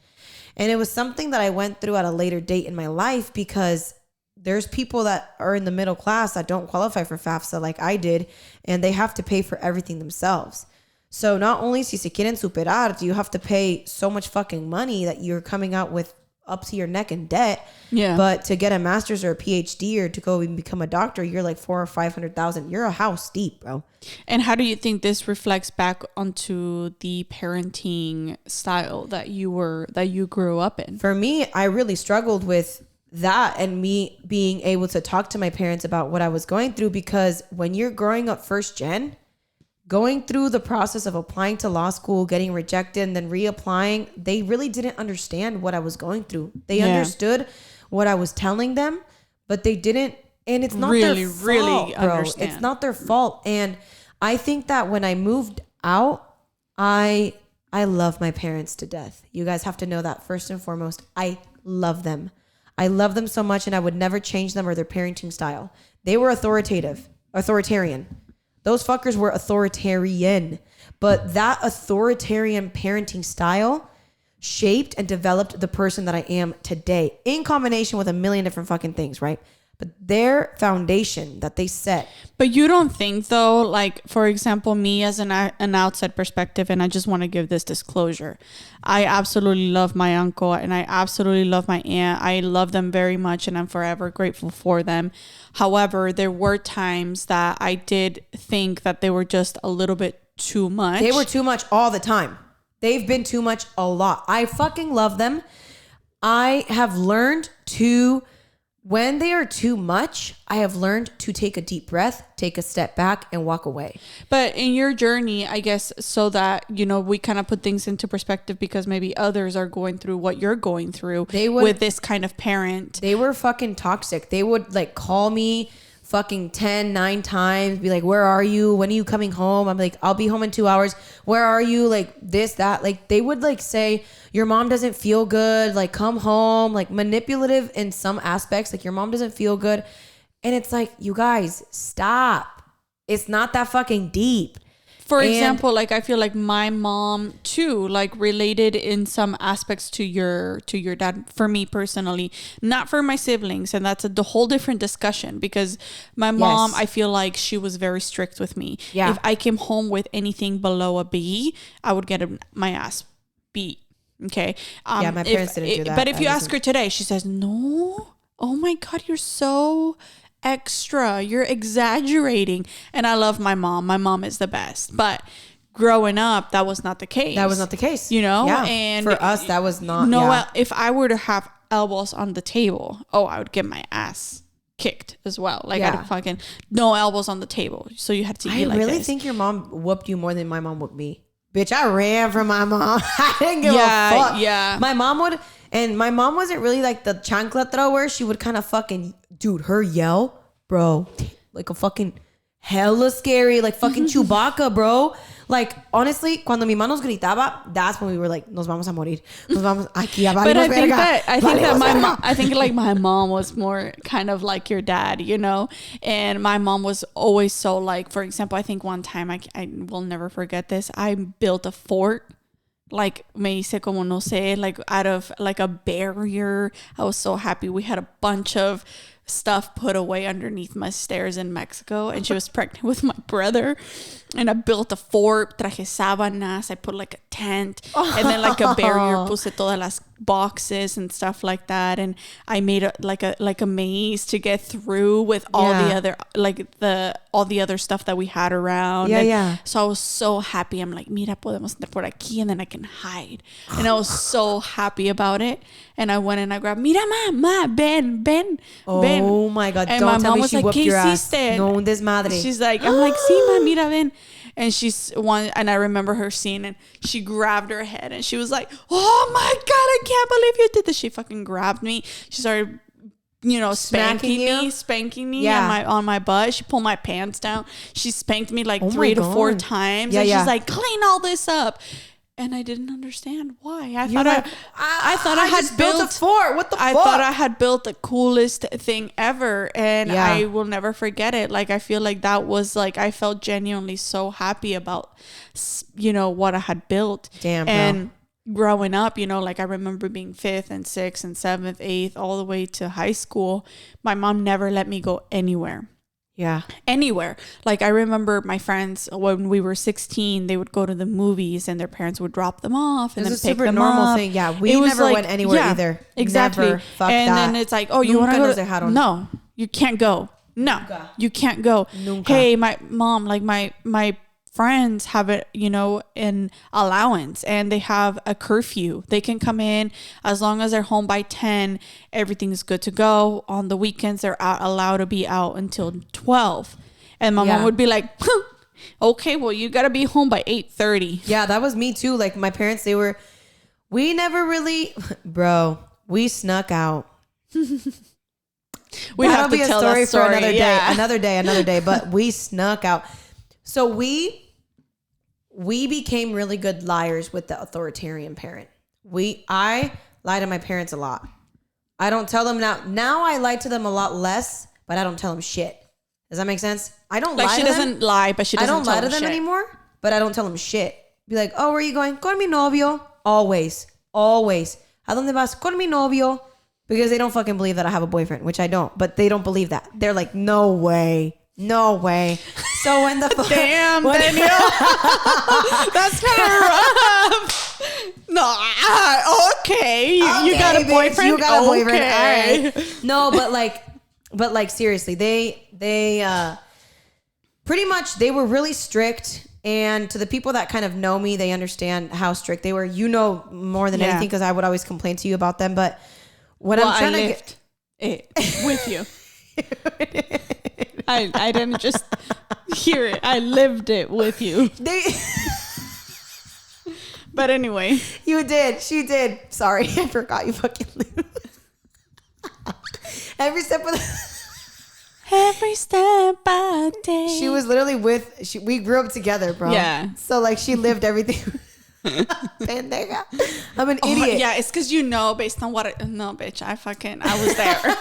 And it was something that I went through at a later date in my life because there's people that are in the middle class that don't qualify for FAFSA like I did, and they have to pay for everything themselves. So not only si se quieren superar, you have to pay so much fucking money that you're coming out with up to your neck in debt. Yeah. But to get a master's or a PhD or to go and become a doctor, you're like $400,000 or $500,000. You're a house deep, bro. And how do you think this reflects back onto the parenting style that you grew up in? For me, I really struggled with that and me being able to talk to my parents about what I was going through, because when you're growing up first gen, going through the process of applying to law school, getting rejected, and then reapplying, they really didn't understand what I was going through. They understood what I was telling them, but they didn't, and it's not their fault, bro. Understand. It's not their fault. And I think that when I moved out, I love my parents to death. You guys have to know that first and foremost. I love them. I love them so much, and I would never change them or their parenting style. They were authoritarian. Those fuckers were authoritarian. But that authoritarian parenting style shaped and developed the person that I am today, in combination with a million different fucking things, right? But their foundation that they set. But you don't think, though, like, for example, me as an outside perspective, and I just want to give this disclosure. I absolutely love my uncle and I absolutely love my aunt. I love them very much and I'm forever grateful for them. However, there were times that I did think that they were just a little bit too much. They were too much all the time. They've been too much a lot. I fucking love them. I have learned to... When they are too much, I have learned to take a deep breath, take a step back, and walk away. But in your journey, I guess, so that, we kind of put things into perspective, because maybe others are going through what you're going through with this kind of parent. They were fucking toxic. They would like call me fucking 9 times, be like, where are you? When are you coming home? I'm like, I'll be home in 2 hours. Where are you? Like this, that. Like they would like say, your mom doesn't feel good. Like come home. Like manipulative in some aspects. Like your mom doesn't feel good. And it's like, you guys, stop. It's not that fucking deep. For example, like I feel like my mom too, like related in some aspects to your dad, for me personally, not for my siblings. And that's the whole different discussion, because my mom, I feel like she was very strict with me. Yeah. If I came home with anything below a B, I would get my ass beat. Okay. Yeah, my parents didn't do that. But if you ask her today, she says, no, oh my God, you're so extra, you're exaggerating. And I love my mom. My mom is the best. But growing up, that was not the case. Yeah. And for us, that was not. If I were to have elbows on the table, I would get my ass kicked as well. Like I fucking no elbows on the table. So you had to eat like really this. think your mom whooped you more than my mom whooped me. Bitch, I ran from my mom. I didn't give a fuck. Yeah. My mom would, and my mom wasn't really like the chancla thrower. She would kind of fucking, dude, her yell, bro, like a fucking hella scary, like fucking Chewbacca, bro. Like, honestly, cuando mi mamá nos gritaba, that's when we were like, nos vamos a morir. Nos vamos, aquí ya But I think verga. that my mom, I think like my mom was more kind of like your dad, you know? And my mom was always so like, for example, I think one time, I will never forget this. I built a fort. Like, me hice como no sé, like out of like a barrier. I was so happy. We had a bunch of stuff put away underneath my stairs in Mexico, and she was pregnant with my brother, and I built a fort, traje sábanas, I put like a tent, and then like a barrier, puse todas las boxes and stuff like that, and I made a maze to get through with all the other all the other stuff that we had around. So I was so happy. I'm like, mira, podemos entrar por aquí, and then I can hide. And I was so happy about it. And I went and I grabbed, mira, ma, Ben. Oh my God. And don't tell me she like, whooped ¿qué your ass. hiciste? No, un desmadre. She's like, I'm like, sí, ma, mira, ven. And and I remember her seeing, and she grabbed her head and she was like, oh my God, I can't believe you did this. She fucking grabbed me. She started, spanking me on my butt. She pulled my pants down. She spanked me like 3 to 4 times. And she's like, clean all this up. And I didn't understand why. I thought I had built a fort. What the fuck? I thought I had built the coolest thing ever, and I will never forget it. Like, I feel like that was like, I felt genuinely so happy about, what I had built. Damn, bro. And growing up, like I remember being 5th and 6th and 7th, 8th, all the way to high school. My mom never let me go anywhere. Yeah. Anywhere. Like, I remember my friends, when we were 16, they would go to the movies and their parents would drop them off and then pick them up. It was a super normal thing. Yeah. We never went anywhere either. Exactly. Never. Fuck and that. then it's like, oh, you want to go? No, you can't go. No, you can't go. Nunca. Hey, my mom, like my friends have it, an allowance, and they have a curfew. They can come in as long as they're home by 10. Everything's good to go. On the weekends, they're allowed to be out until 12. And my mom would be like, okay, well, you got to be home by 8:30. Yeah, that was me too. Like, my parents, we never really, bro, we snuck out. That'll be a story for another day. Another day. But we snuck out. So we became really good liars with the authoritarian parent. I lie to my parents a lot. I don't tell them now. Now I lie to them a lot less, but I don't tell them shit. Does that make sense? I don't lie to them. She doesn't lie, but she doesn't tell them I don't lie to them anymore, but I don't tell them shit. Be like, oh, where are you going? Con mi novio. Always. ¿A dónde vas? Con mi novio. Because they don't fucking believe that I have a boyfriend, which I don't, but they don't believe that. They're like, no way. So when the damn, Daniel, that's kind of rough. No, okay, you got a boyfriend. You got a boyfriend. All right. No, but like seriously, they pretty much, they were really strict. And to the people that kind of know me, they understand how strict they were. More than anything, because I would always complain to you about them. But what I'm trying to get it with you. I didn't just hear it. I lived it with you. But anyway. You did. She did. Sorry. I forgot you fucking lived. Every step I take. She was literally we grew up together, bro. Yeah. So like she lived everything. Pendeja. I'm an idiot. Yeah, it's because based on what no, bitch. I was there.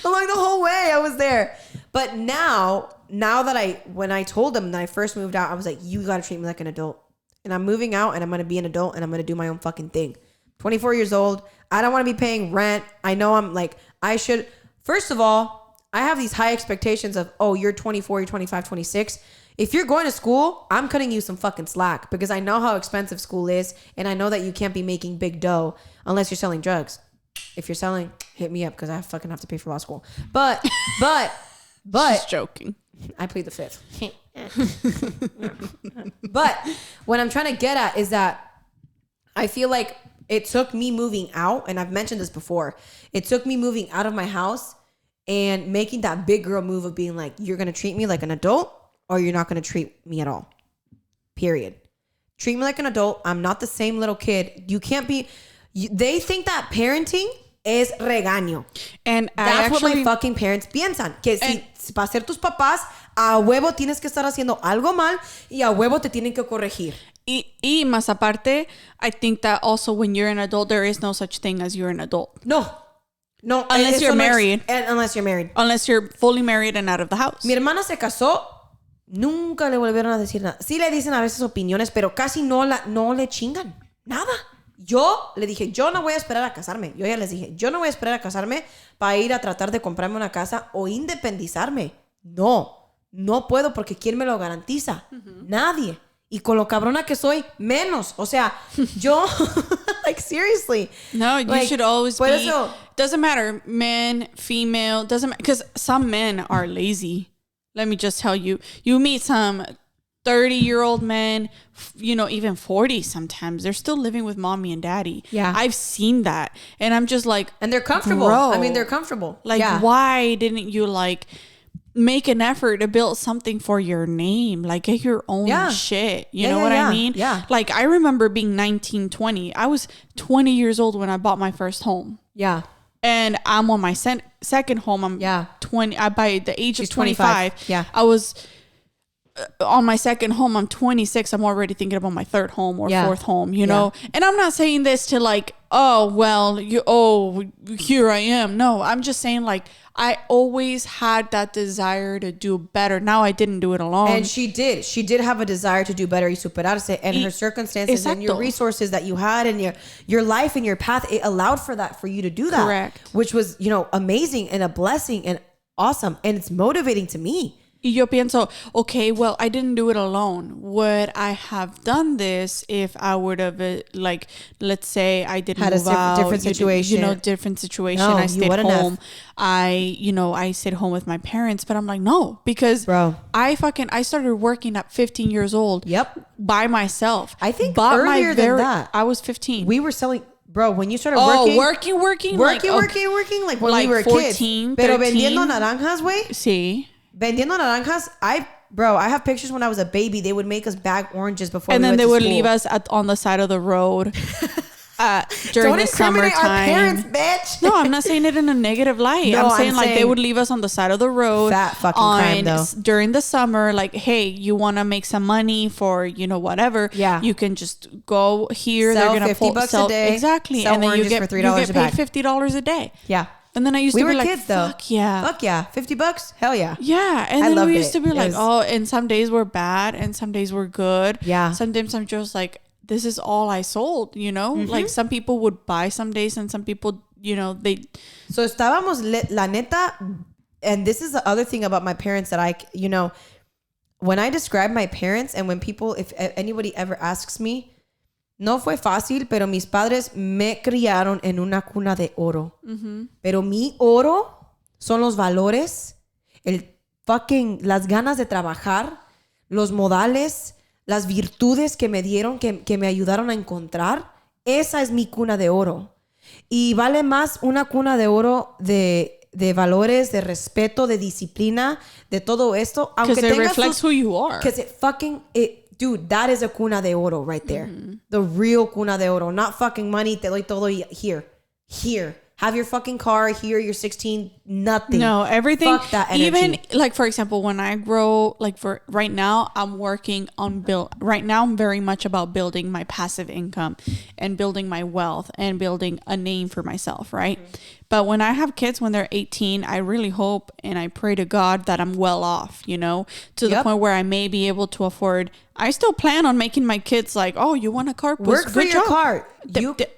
Along the whole way, I was there. But now that when I told them that I first moved out, I was like, you got to treat me like an adult. And I'm moving out and I'm going to be an adult and I'm going to do my own fucking thing. 24 years old. I don't want to be paying rent. I know I'm like, I should. First of all, I have these high expectations of, oh, you're 24, you're 25, 26. If you're going to school, I'm cutting you some fucking slack because I know how expensive school is. And I know that you can't be making big dough unless you're selling drugs. If you're selling, hit me up because I fucking have to pay for law school. But just joking. I plead the fifth. But what I'm trying to get at is that I feel like it took me moving out, and I've mentioned this before. It took me moving out of my house and making that big girl move of being like, you're going to treat me like an adult or you're not going to treat me at all. Period. Treat me like an adult. I'm not the same little kid. You can't be... They think that parenting es regaño. And that's what my fucking parents piensan. Que si para ser tus papás, a huevo tienes que estar haciendo algo mal y a huevo te tienen que corregir. Y más aparte, I think that also when you're an adult, there is no such thing as you're an adult. No. Unless you're married. Unless you're married. Unless you're fully married and out of the house. Mi hermana se casó. Nunca le volvieron a decir nada. Sí le dicen a veces opiniones, pero casi no le chingan. Nada. Yo le dije, yo no voy a esperar a casarme. Yo ya les dije, yo no voy a esperar a casarme para ir a tratar de comprarme una casa o independizarme. No puedo porque ¿quién me lo garantiza? Nadie. Y con lo cabrona que soy, menos. O sea, yo, like, seriously. No, you should always be. Eso, doesn't matter, man, female, doesn't matter. Because some men are lazy. Let me just tell you. You meet some 30-year-old men, even 40 sometimes. They're still living with mommy and daddy. Yeah. I've seen that. And I'm just like, and they're comfortable. Bro, I mean, they're comfortable. Like, why didn't you, like, make an effort to build something for your name? Like, get your own shit. You know what I mean? Yeah. Like, I remember being 19, 20. I was 20 years old when I bought my first home. Yeah. And I'm on my second home. I'm 20. By the age of 25. Yeah. I was on my second home. I'm 26. I'm already thinking about my third home or fourth home, you know? And I'm not saying this to like, here I am. No, I'm just saying like, I always had that desire to do better. Now I didn't do it alone. And she did. She did have a desire to do better y superarse. And her circumstances and your resources that you had and your life and your path, it allowed for that, for you to do that. Correct. Which was, amazing and a blessing and awesome. And it's motivating to me. Y yo pienso, okay, well, I didn't do it alone. Would I have done this if I would have, like, let's say I didn't move out. Different situation. Different situation. No, I stayed home. I stayed home with my parents. But I'm like, no, because I started working at 15 years old. Yep. By myself. I think earlier than that. I was 15. We were selling... Bro, when you started working... working. Like when we were 14, kids. Pero 13. vendiendo naranjas, güey. Sí. Vendiendo naranjas, I have pictures when I was a baby. They would make us bag oranges before and we then went to they would school. leave us on the side of the road during the summertime. Our parents, bitch. No, I'm not saying it in a negative light. No, I'm saying like they would leave us on the side of the road. Fat fucking crime, though. During the summer, like, hey, you want to make some money for, whatever. Yeah. You can just go here. Sell They're going to $50 a day. Exactly. Sell and then you get for $3 a bag. $50 a day. Yeah. And then I used to be like, kids, though. Fuck yeah. $50? Hell yeah. Yeah. And then we used to be like, and some days were bad and some days were good. Yeah. Sometimes I'm just like, this is all I sold, Mm-hmm. Like some people would buy some days and some people, they... So estábamos, la neta, and this is the other thing about my parents that when I describe my parents and when people, if anybody ever asks me, no fue fácil, pero mis padres me criaron en una cuna de oro. Mm-hmm. Pero mi oro son los valores, las ganas de trabajar, los modales, las virtudes que me dieron, que me ayudaron a encontrar. Esa es mi cuna de oro. Y vale más una cuna de oro de valores, de respeto, de disciplina, de todo esto. Because it reflects who you are. Because dude, that is a cuna de oro right there. Mm-hmm. The real cuna de oro. Not fucking money, te doy todo here. Have your fucking car here, you're 16, nothing. No, everything. Fuck that energy. Even, like, for example, when I grow, like, for right now, I'm working on right now, I'm very much about building my passive income and building my wealth and building a name for myself, right? Mm-hmm. But when I have kids, when they're 18, I really hope and I pray to God that I'm well off, to the point where I may be able to afford. I still plan on making my kids like, oh, you want a car? Work for your car.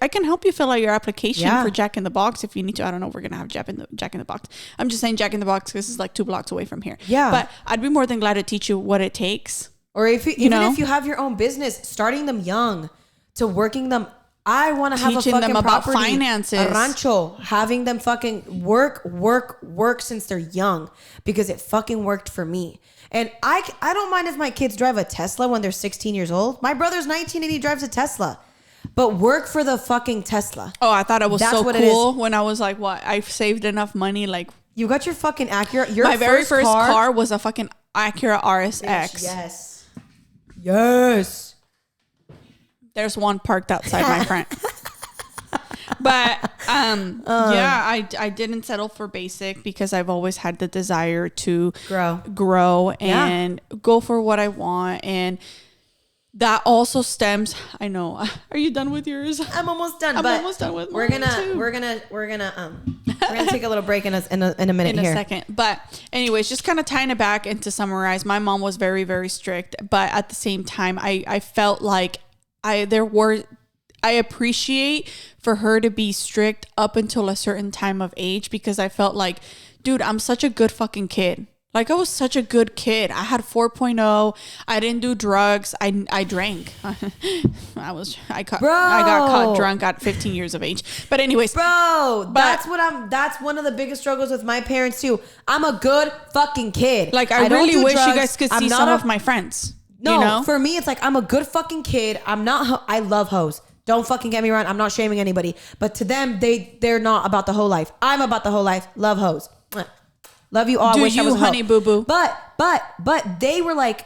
I can help you fill out your application for Jack in the Box if you need to. I don't know if we're going to have Jack in the Box. I'm just saying Jack in the Box because it's like 2 blocks away from here. Yeah. But I'd be more than glad to teach you what it takes. Or if you, even if you have your own business, starting them young to working them. I want to have teaching a fucking them about property, finances, a rancho, having them fucking work since they're young because it fucking worked for me. And I don't mind if my kids drive a Tesla when they're 16 years old. My brother's 19 and he drives a Tesla. But work for the fucking Tesla. Oh, I thought it was so cool when I was like, what? I've saved enough money like You got your fucking Acura. My very first car was a fucking Acura RSX. Yes. Yes. There's one parked outside my front. But yeah, I didn't settle for basic because I've always had the desire to grow and go for what I want. And that also stems. I know. Are you done with yours? I'm almost done. I'm almost done with mine too. We're gonna take a little break in a minute in a second. But anyways, just kind of tying it back and to summarize, my mom was very, very strict, but at the same time, I felt like I appreciate for her to be strict up until a certain time of age, because I felt like, dude, I'm such a good fucking kid. Like, I was such a good kid. I had 4.0. I didn't do drugs. I drank. I got caught drunk at 15 years of age. But anyways, that's one of the biggest struggles with my parents too. I'm a good fucking kid. Like, I really wish you guys could see some of my friends. No, you know? For me, it's like, I'm a good fucking kid. I love hoes. Don't fucking get me wrong. I'm not shaming anybody. But to them, they're not about the whole life. I'm about the whole life. Love hoes. Love you all. Do wish you, I was honey boo boo. But they were like,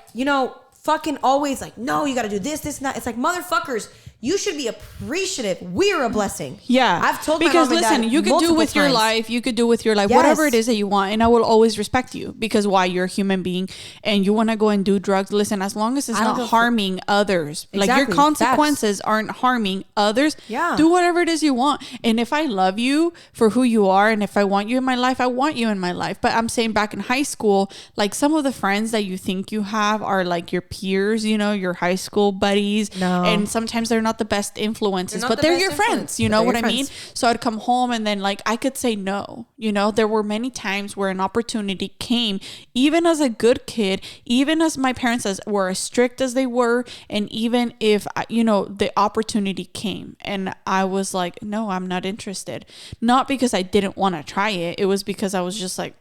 fucking always like, no, you got to do this, and that. It's like, motherfuckers, you should be appreciative. We're a blessing. Yeah. I've told my mom and dad you could do with your life. You could do with your life whatever it is that you want. And I will always respect you because why? You're a human being and you want to go and do drugs. Listen, as long as it's not harming others, like your consequences aren't harming others. Yeah. Do whatever it is you want. And if I love you for who you are and if I want you in my life, I want you in my life. But I'm saying back in high school, like some of the friends that you think you have are like your peers, your high school buddies. No. And sometimes they're not the best influences, but they're your friends. You know what I mean? So I'd come home and then like I could say no. There were many times where an opportunity came, even as a good kid, even as my parents were as strict as they were, and even if the opportunity came and I was like, no, I'm not interested. Not because I didn't want to try it. It was because I was just like,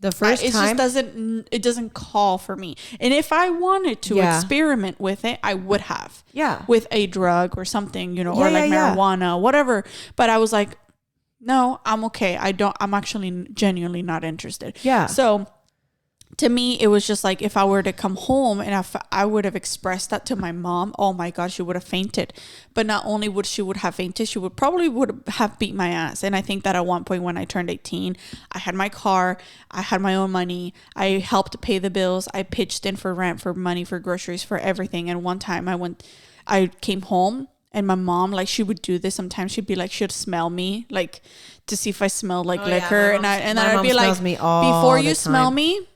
the first time it doesn't call for me. And if I wanted to experiment with it, I would have. Yeah. With a drug or something, or like marijuana, whatever. But I was like, no, I'm okay. I'm actually genuinely not interested. Yeah. So to me, it was just like if I were to come home and if I would have expressed that to my mom, oh my God, she would have fainted. But not only would she have fainted, she would have beat my ass. And I think that at one point when I turned 18, I had my car, I had my own money, I helped pay the bills, I pitched in for rent, for money, for groceries, for everything. And one time I came home and my mom, like she would do this sometimes. She'd be like, she'd smell me, like to see if I smelled like liquor. Yeah, and I'd be like, before you smell me,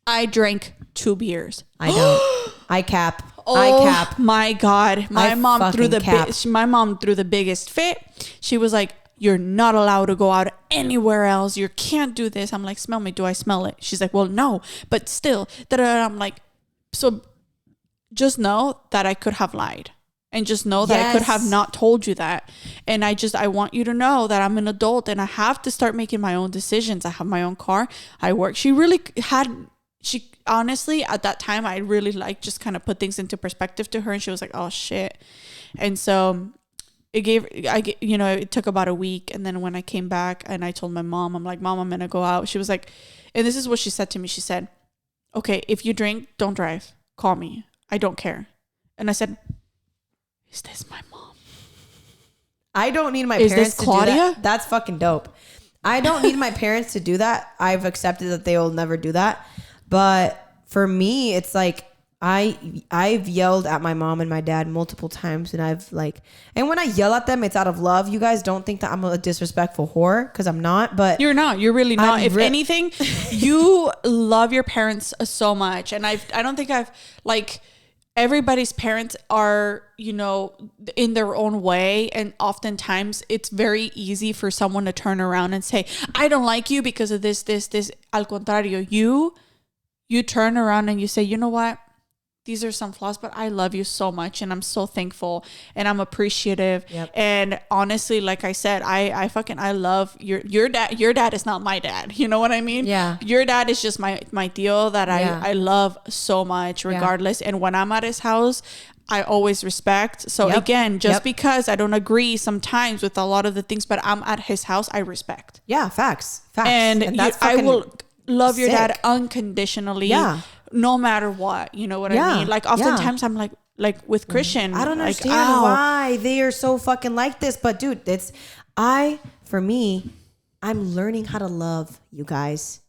I drank 2 beers. I don't. I cap. My God. My mom threw the biggest fit. She was like, you're not allowed to go out anywhere else. You can't do this. I'm like, smell me. Do I smell it? She's like, well, no, but still. I'm like, so just know that I could have lied. And just know that I could have not told you that. And I want you to know that I'm an adult and I have to start making my own decisions. I have my own car. I work. She honestly, at that time, I really just kind of put things into perspective to her. And she was like, oh, shit. And so it took about a week. And then when I came back and I told my mom, I'm like, Mom, I'm going to go out. She was like, and this is what she said to me. She said, okay, if you drink, don't drive. Call me. I don't care. And I said, is this my mom? I don't need my parents to Claudia? do that. That's fucking dope. I don't need my parents to do that. I've accepted that they will never do that. But for me, it's like I've yelled at my mom and my dad multiple times, and and when I yell at them, it's out of love. You guys don't think that I'm a disrespectful whore, because I'm not. But you're not. You're really not. If anything, you love your parents so much, and I don't think I've like. Everybody's parents are, in their own way. And oftentimes it's very easy for someone to turn around and say, I don't like you because of this. Al contrario, you turn around and you say, you know what? These are some flaws, but I love you so much. And I'm so thankful and I'm appreciative. Yep. And honestly, like I said, I love your dad. Your dad is not my dad. You know what I mean? Yeah. Your dad is just my tío that I love so much regardless. Yeah. And when I'm at his house, I always respect. So again, just because I don't agree sometimes with a lot of the things, but I'm at his house, I respect. Yeah, facts. And I will love your dad unconditionally, no matter what. You know what I mean? Like oftentimes I'm like with Christian, I don't understand why they are so fucking like this. But dude, for me, I'm learning how to love, you guys.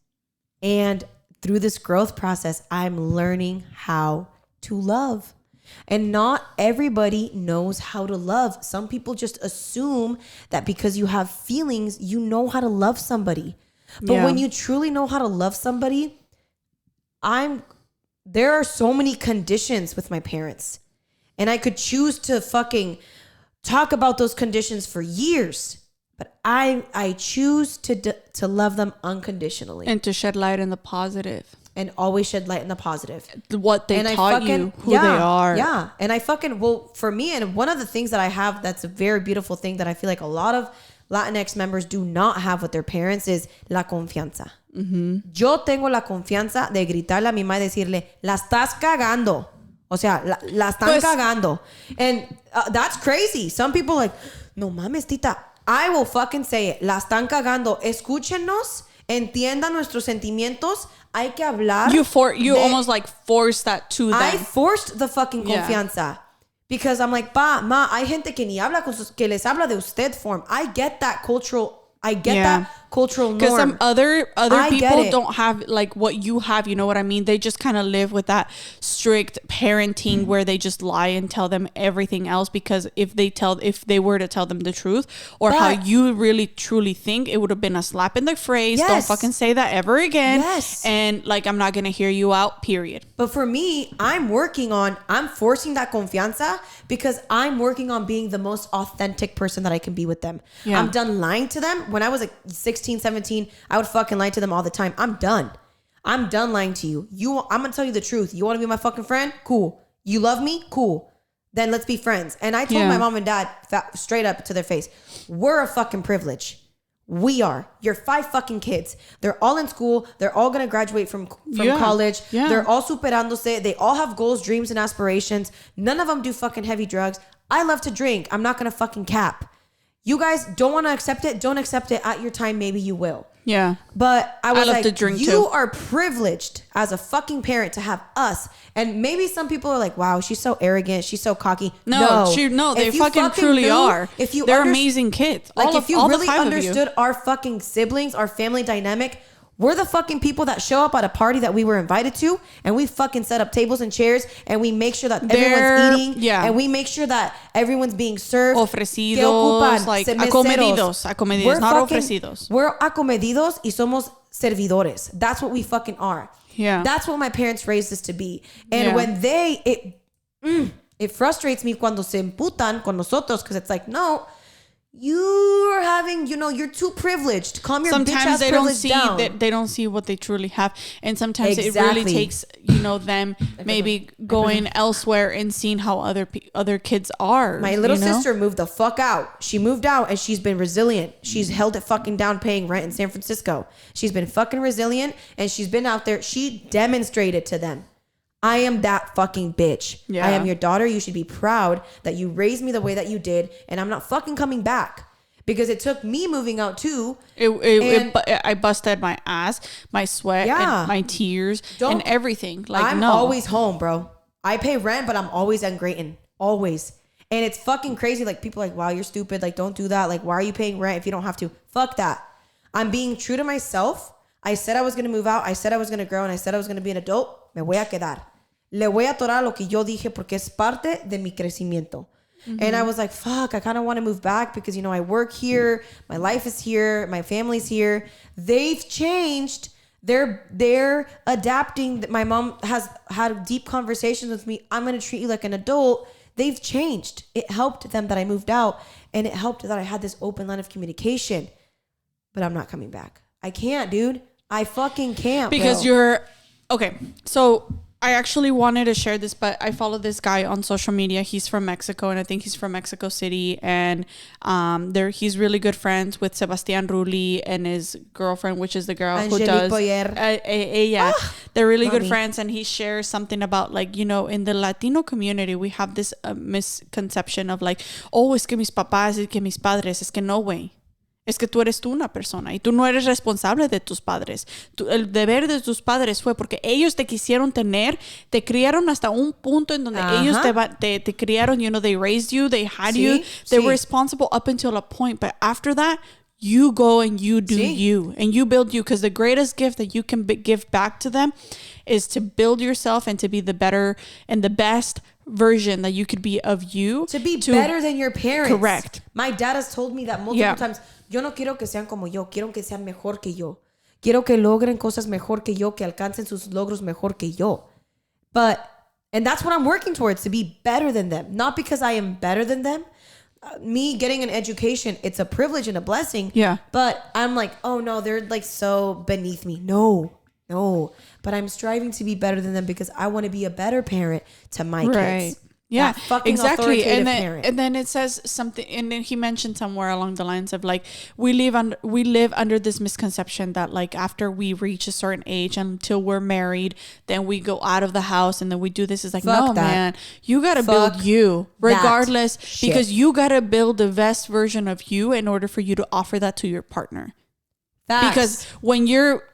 And through this growth process, I'm learning how to love. And not everybody knows how to love. Some people just assume that because you have feelings, you know how to love somebody. But when you truly know how to love somebody, there are so many conditions with my parents. And I could choose to fucking talk about those conditions for years. But I choose to love them unconditionally. And to shed light in the positive. And always shed light in the positive. What they taught you, who they are. Yeah. And for me, and one of the things that I have that's a very beautiful thing that I feel like a lot of Latinx members do not have with their parents is la confianza. Mm-hmm. Yo tengo la confianza de gritarle a mi mamá y decirle, la estás cagando. O sea, la están cagando. And that's crazy. Some people like, no mames, Tita. I will fucking say it. La están cagando. Escúchenos. Entiendan nuestros sentimientos. Hay que hablar. You almost like forced that to them. I forced the fucking confianza. Because I'm like, ma, hay gente que ni habla que les habla de usted form. I get that cultural that cultural norm. Because some other people don't have like what you have, you know what I mean? They just kind of live with that strict parenting where they just lie and tell them everything else, because if they were to tell them the truth or how you really truly think, it would have been a slap in the face. Don't fucking say that ever again. And like, I'm not going to hear you out, period. But for me, I'm forcing that confianza because I'm working on being the most authentic person that I can be with them. I'm done lying to them. When I was like 16, 17, I would fucking lie to them all the time. I'm done lying to you. I'm going to tell you the truth. You want to be my fucking friend? Cool. You love me? Cool. Then let's be friends. And I told my mom and dad straight up to their face, we're a fucking privilege. We are. You're 5 fucking kids. They're all in school. They're all going to graduate from college. They're all superándose. They all have goals, dreams, and aspirations. None of them do fucking heavy drugs. I love to drink. I'm not going to fucking cap. You guys don't want to accept it. Don't accept it. At your time, maybe you will. Yeah. But I was like, to drink you are privileged as a fucking parent to have us. And maybe some people are like, wow, she's so arrogant. She's so cocky. No, they fucking truly are. They're amazing kids. Like if you really understood our fucking siblings, our family dynamic, we're the fucking people that show up at a party that we were invited to, and we fucking set up tables and chairs, and we make sure that everyone's eating, and we make sure that everyone's being served. Ofrecidos, like acomedidos, not ofrecidos. We're acomedidos y somos servidores. That's what we fucking are. Yeah. That's what my parents raised us to be. And when it frustrates me cuando se emputan con nosotros, because it's like, no, you're having, you're too privileged. Calm your bitch ass privilege down. They don't see what they truly have, and sometimes it really takes them maybe going elsewhere and seeing how other kids are. My little sister moved the fuck out. She moved out and she's been resilient. She's held it fucking down paying rent in San Francisco. She's been fucking resilient and she's been out there. She demonstrated to them, I am that fucking bitch. Yeah. I am your daughter. You should be proud that you raised me the way that you did. And I'm not fucking coming back. Because it took me moving out too. I busted my ass, my sweat, and my tears, and everything. Like, I'm always home, bro. I pay rent, but I'm always in Grayton. Always. And it's fucking crazy. Like, people are like, wow, you're stupid. Like, don't do that. Like, why are you paying rent if you don't have to? Fuck that. I'm being true to myself. I said I was going to move out. I said I was going to grow. And I said I was going to be an adult. Me voy a quedar. Le voy a atorar lo que yo dije porque es parte de mi crecimiento. Mm-hmm. And I was like, fuck, I kind of want to move back because, I work here. My life is here. My family's here. They've changed. They're adapting. My mom has had deep conversations with me. I'm going to treat you like an adult. They've changed. It helped them that I moved out. And it helped that I had this open line of communication. But I'm not coming back. I can't, dude. I fucking can't. Because you're... Okay, so I actually wanted to share this, but I follow this guy on social media. He's from Mexico, and I think he's from Mexico City. And he's really good friends with Sebastián Rulli and his girlfriend, which is the girl who does. They're really good friends, and he shares something about, like, you know, in the Latino community, we have this misconception of like, oh, es que mis papás, es que mis padres, es que no, güey. Es que tú eres tú una persona y tú no eres responsable de tus padres. El deber de tus padres fue porque ellos te quisieron tener, te criaron hasta un punto en donde ellos te criaron, you know, they raised you, they had you, they were responsible up until a point. But after that, you go and you do you and you build you, because the greatest gift that you can give back to them is to build yourself and to be the better and the best version that you could be of you. To be better than your parents. Correct. My dad has told me that multiple times. Yo no quiero que sean como yo. Quiero que sean mejor que yo. Quiero que logren cosas mejor que yo, que alcancen sus logros mejor que yo. And that's what I'm working towards, to be better than them. Not because I am better than them. Me getting an education, it's a privilege and a blessing. Yeah. But I'm like, oh no, they're like so beneath me. No. But I'm striving to be better than them because I want to be a better parent to my kids. Yeah, exactly. And then it says something, and then he mentioned somewhere along the lines of like, we live under this misconception that like after we reach a certain age until we're married, then we go out of the house and then we do this. It's like, no, man, you got to build you regardless, because you got to build the best version of you in order for you to offer that to your partner. Facts. Because when you're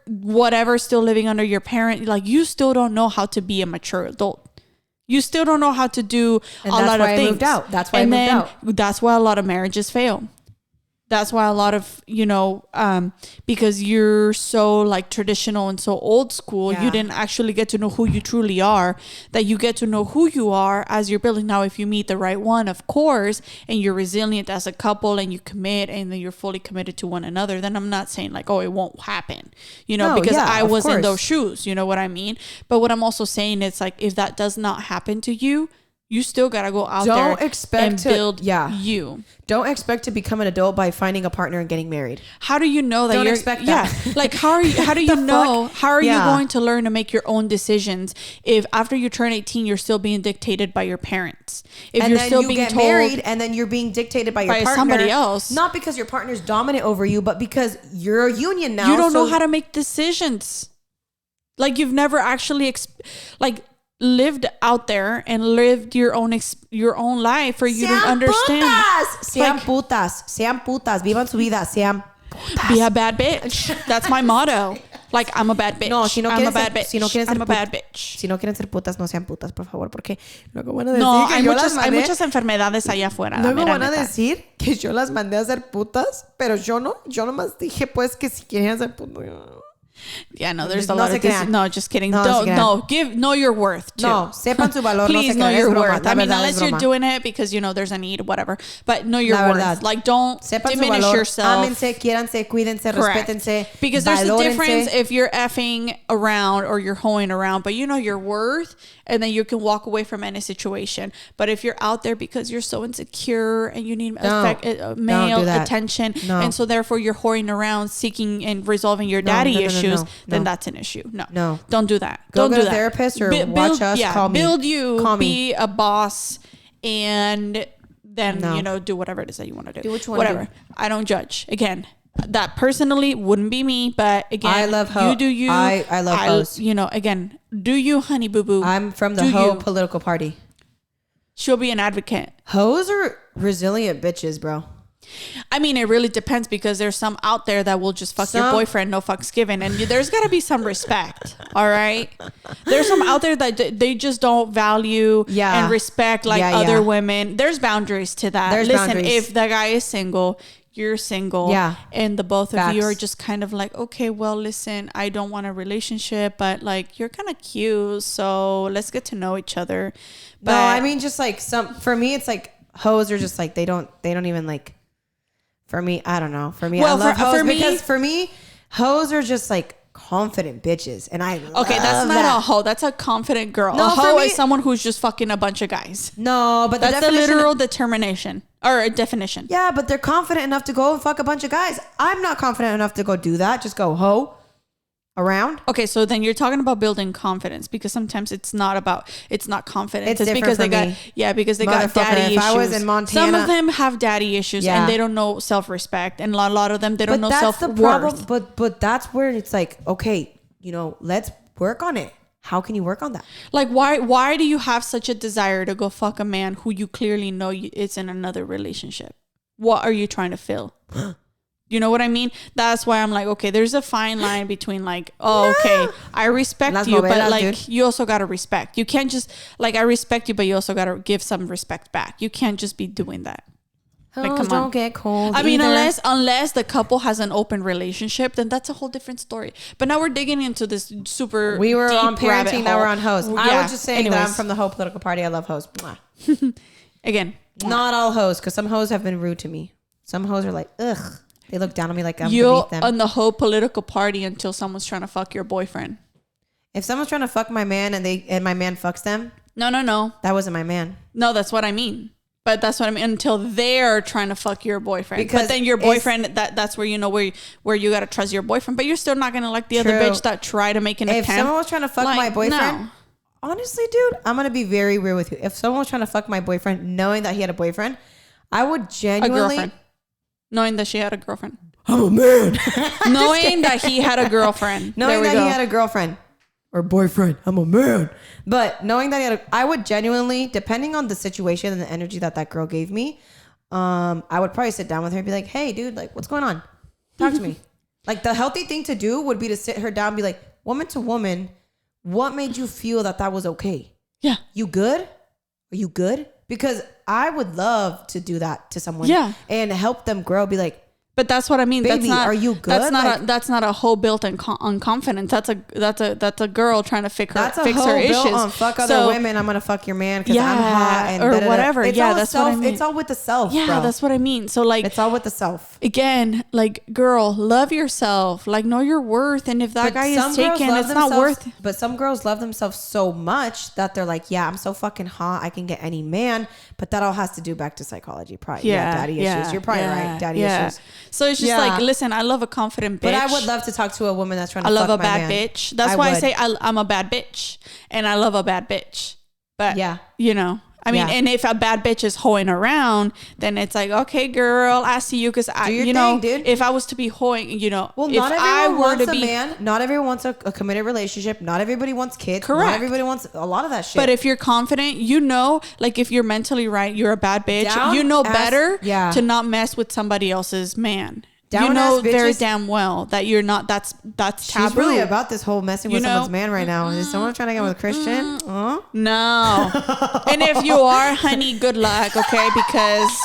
still living under your parent, like you still don't know how to be a mature adult. You still don't know how to do a lot of things. That's why I moved out. That's why a lot of marriages fail. That's why a lot of, you know, because you're so like traditional and so old school, you didn't actually get to know who you truly are, that you get to know who you are as you're building. Now, if you meet the right one, of course, and you're resilient as a couple and you commit and then you're fully committed to one another, then I'm not saying like, oh, it won't happen, you know, because I was in those shoes, you know what I mean? But what I'm also saying, it's like, if that does not happen to you, you still got to go out there and build you. Don't expect to become an adult by finding a partner and getting married. How do you know that Don't expect that. Yeah. Like, how do you know? How are you going to learn to make your own decisions if after you turn 18, you're still being dictated by your parents? If you're still being told married and then you're being dictated by your partner. Somebody else. Not because your partner's dominant over you, but because you're a union now. You don't know how to make decisions. Like, you've never actually lived out there and lived your own life for you to understand. Sean putas. Vivan su vida. Sean putas. Be a bad bitch. That's my motto. Like, I'm a bad bitch. No, si no I'm a quieren bad ser, bitch. I'm a bad bitch. Si no quieren ser putas, no sean putas, por favor, porque luego van a decir no, que hay muchas enfermedades allá afuera. Luego van a decir que yo las mandé a ser putas, pero yo nomás dije pues que si querían ser putas. Yeah, no, there's a lot of this. No, just kidding. Know your worth too. No, sepan su valor. Please know your worth. I mean, unless you're doing it because, you know, there's a need, whatever. But know your worth. Like, don't diminish yourself. Ámense, quiéranse, cuídense, respétense. Because there's a difference if you're effing around or you're hoeing around, but you know your worth, and then you can walk away from any situation. But if you're out there because you're so insecure and you need male attention, and so therefore you're whoring around seeking and resolving your daddy issues, then that's an issue. No, don't do that. Don't do to that. a therapist or watch us. Call me. Build you. Be a boss, and then you know, do whatever it is that you want to do. Do what you want to do. I don't judge. Again, that personally wouldn't be me, but again, I love hoe. You do you. I love hoes. You know, again, do you, honey boo boo. I'm from the hoe political party. She'll be an advocate. Hoes are resilient bitches, bro. I mean, it really depends, because there's some out there that will just fuck your boyfriend, no fucks given, and there's got to be some respect. All right, there's some out there that they just don't value and respect other women. There's boundaries to that. Listen, if the guy is single, you're single, and the both of you are just kind of like, okay, well, listen, I don't want a relationship, but like, you're kind of cute, so let's get to know each other. But no, I mean, just like for me, it's like hoes are just like they don't even like. For me, I don't know. For me, I love hoes because for me, hoes are just like confident bitches, and I love that's not a hoe. That's a confident girl. No, a hoe is someone who's just fucking a bunch of guys. No, but that's the literal determination or a definition. Yeah, but they're confident enough to go and fuck a bunch of guys. I'm not confident enough to go do that. Just go hoe. around. Okay, so then you're talking about building confidence, because sometimes it's not confidence. It's because they got daddy issues. I was in Montana, some of them have daddy issues and they don't know self-respect, and a lot of them they don't know self-worth. The problem, but that's where it's like, okay, let's work on it. How can you work on that? Like, why do you have such a desire to go fuck a man who you clearly know it's in another relationship? What are you trying to fill? You know what I mean? That's why I'm like, okay, there's a fine line between like, okay, I respect you, but like, you also got to respect. You can't just like, I respect you, but you also got to give some respect back. You can't just be doing that. Like, come on. Don't get cold. I mean, unless the couple has an open relationship, then that's a whole different story. But now we're digging into this super. We were deep on parenting, now we're on hoes. Yeah. I was just saying that I'm from the whole political party. I love hoes. Again, not all hoes, because some hoes have been rude to me. Some hoes are like, ugh. They look down on me like I'm beneath them. You're on the whole political party until someone's trying to fuck your boyfriend. If someone's trying to fuck my man and my man fucks them, no, that wasn't my man. No, that's what I mean. But that's what I mean, until they're trying to fuck your boyfriend. Because but then your boyfriend, that's where where you got to trust your boyfriend. But you're still not going to like the other bitch that try to make an attempt. If someone was trying to fuck my boyfriend, honestly, dude, I'm going to be very real with you. If someone was trying to fuck my boyfriend knowing that he had a boyfriend, I would genuinely... A girlfriend. Knowing that she had a girlfriend. I'm a man. Knowing that he had a girlfriend. Knowing that he had a girlfriend. Or boyfriend. I'm a man. But knowing that I would genuinely, depending on the situation and the energy that girl gave me, I would probably sit down with her and be like, hey, dude, like, what's going on? Talk to me. Like, the healthy thing to do would be to sit her down and be like, woman to woman, what made you feel that was okay? Yeah. You good? Are you good? Because I would love to do that to someone. Yeah. And help them grow. Be like, but that's what I mean. Baby, are you good? That's not a hoe built on confidence. That's a girl trying to fix her issues. Built on fuck other women. I'm gonna fuck your man because I'm hot and or whatever. That's what I mean. It's all with the self. Yeah, bro. That's what I mean. So like, it's all with the self. Again, like, girl, love yourself. Like, know your worth. And if that guy is taken, it's not worth. But some girls love themselves so much that they're like, yeah, I'm so fucking hot. I can get any man. But that all has to do back to psychology. Probably. Yeah, daddy issues. You're probably right. Daddy issues. So it's just like, listen, I love a confident bitch. But I would love to talk to a woman that's trying to fuck my man. I love a bad bitch. That's why I say I'm a bad bitch. And I love a bad bitch. But, I mean, and if a bad bitch is hoeing around, then it's like, okay, girl, I see you. Because if I was to be hoeing, well, not everyone wants a man. Not everyone wants a committed relationship. Not everybody wants kids. Correct. Not everybody wants a lot of that shit. But if you're confident, like if you're mentally right, you're a bad bitch. Better to not mess with somebody else's man. Very damn well that you're not. That's taboo. She's really about this whole messing with someone's man right now. Is someone trying to get with a Christian? No. And if you are, honey, good luck. Okay, because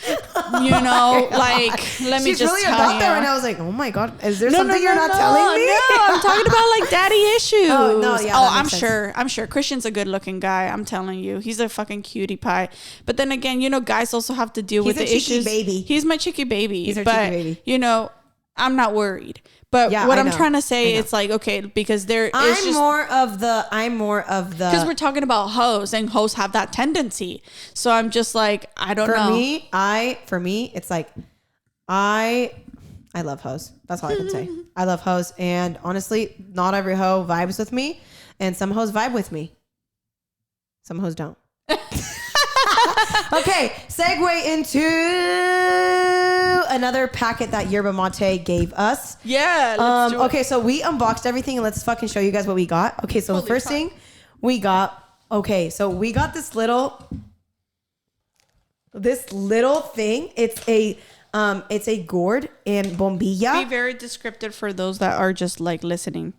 let me just tell you. She's really about that right now. I was like, oh my god, is there something you're not telling me? No, I'm talking about like daddy issues. Oh no, yeah. I'm sure. Christian's a good looking guy. I'm telling you, he's a fucking cutie pie. But then again, guys also have to deal with the issues. Baby. He's my chicky baby. He's our chicky baby. I'm not worried. But what I'm trying to say, it's like, okay, because I'm more of the because we're talking about hoes, and hoes have that tendency. So I'm just like, I don't know. For me, it's like, I love hoes. That's all I can say. I love hoes. And honestly, not every hoe vibes with me. And some hoes vibe with me. Some hoes don't. Okay, segue into another packet that Yerba Mate gave us. Yeah. Let's do it. Okay, so we unboxed everything, and let's fucking show you guys what we got. Okay, so the first thing we got. Okay, so we got this little thing. It's a gourd and bombilla. Be very descriptive for those that are just like listening.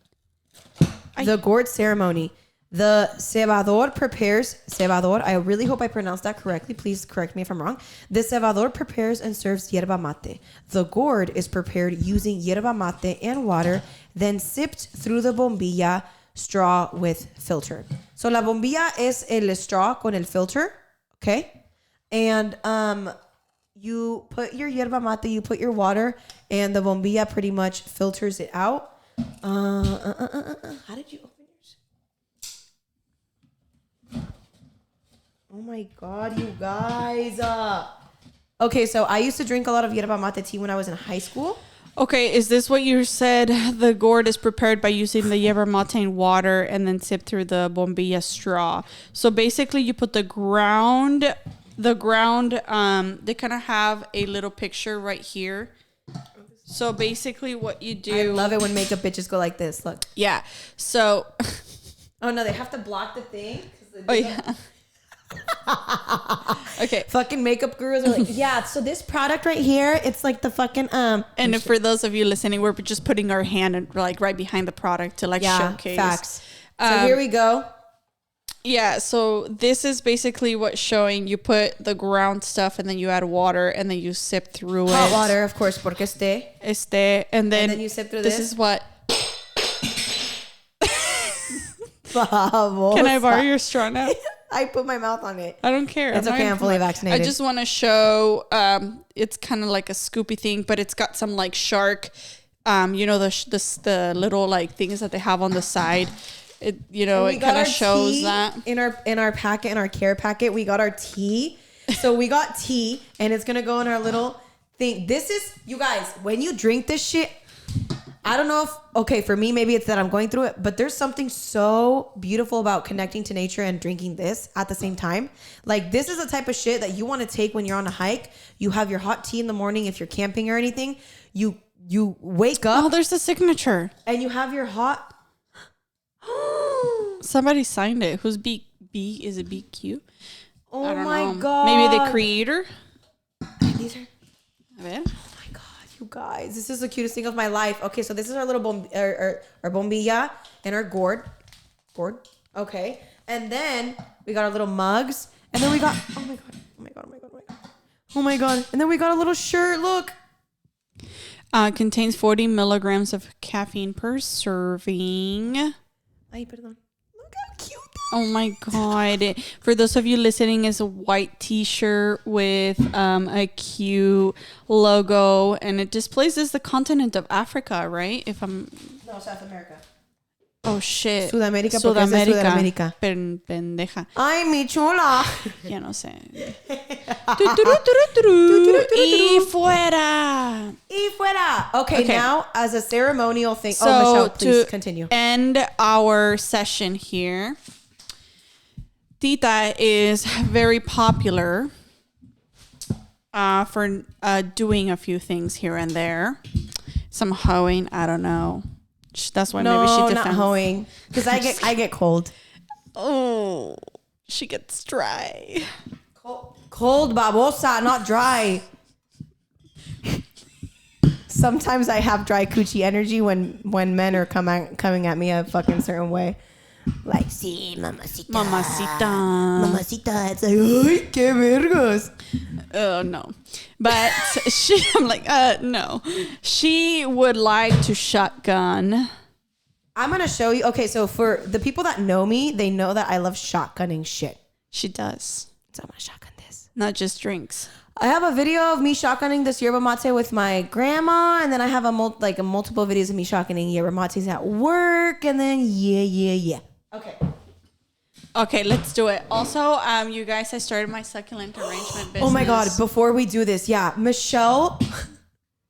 The gourd ceremony. The cebador prepares, I really hope I pronounced that correctly. Please correct me if I'm wrong. The cebador prepares and serves yerba mate. The gourd is prepared using yerba mate and water, then sipped through the bombilla straw with filter. So la bombilla es el straw con el filter, okay? And you put your yerba mate, you put your water, and the bombilla pretty much filters it out. How did you... Oh my god, you guys. Okay, so I used to drink a lot of yerba mate tea when I was in high school. Okay, is this what you said? The gourd is prepared by using the yerba mate in water and then sip through the bombilla straw. So basically you put the ground, they kind of have a little picture right here. So basically what you do. I love it when makeup bitches go like this. Look. Yeah. So. Oh no, they have to block the thing. Oh yeah. Okay. Fucking makeup gurus are like, yeah, so this product right here, it's like the fucking And for those of you listening, we're just putting our hand like right behind the product to like showcase. Facts. So here we go. Yeah, so this is basically what's showing. You put the ground stuff and then you add water and then you sip through Hot water, of course, porque and then you sip through this. This is what. Can I borrow your straw now? I put my mouth on it. I don't care. It's okay. I'm fully vaccinated. I just want to show. It's kind of like a scoopy thing, but it's got some like shark. You know the little like things that they have on the side. It it kind of shows that in our packet, in our care packet, we got our tea. So we got tea, and it's gonna go in our little thing. This is, you guys, when you drink this shit. I don't know if, for me, maybe it's that I'm going through it, but there's something so beautiful about connecting to nature and drinking this at the same time. Like, this is the type of shit that you want to take when you're on a hike. You have your hot tea in the morning if you're camping or anything. You wake up. Oh, there's the signature. And you have your hot. Somebody signed it. Who's B? Is it BQ? Oh I don't my know. God. Maybe the creator? These are. A ver. You guys, this is the cutest thing of my life. Okay, so this is our little our bombilla and our gourd. Okay, and then we got our little mugs, and then we got oh my god, and then we got a little shirt. Look, contains 40 milligrams of caffeine per serving. Ay, perdón. Look how cute. Oh my god! For those of you listening, it's a white T-shirt with a cute logo, and it displays the continent of Africa, right? No, South America. Oh shit. Sudamérica. Pendeja. Ay, mi chula. Ya no sé. Y fuera. Okay, now as a ceremonial thing. So Michelle, please continue. End our session here. Tita is very popular for doing a few things here and there. Some hoeing, I don't know. That's why maybe she defends. No, not hoeing. Because I get cold. Oh, she gets dry. Cold babosa, not dry. Sometimes I have dry coochie energy when men are coming at me a fucking certain way. Like, sí, mamacita. It's like, ay, qué vergas. No. But I'm like, no. She would like to shotgun. I'm going to show you. Okay, so for the people that know me, they know that I love shotgunning shit. She does. So I'm going to shotgun this. Not just drinks. I have a video of me shotgunning this yerba mate with my grandma, and then I have multiple videos of me shotgunning yerba mates at work, and then yeah. Okay, let's do it. Also, you guys, I started my succulent arrangement business. Oh my god, before we do this, Michelle,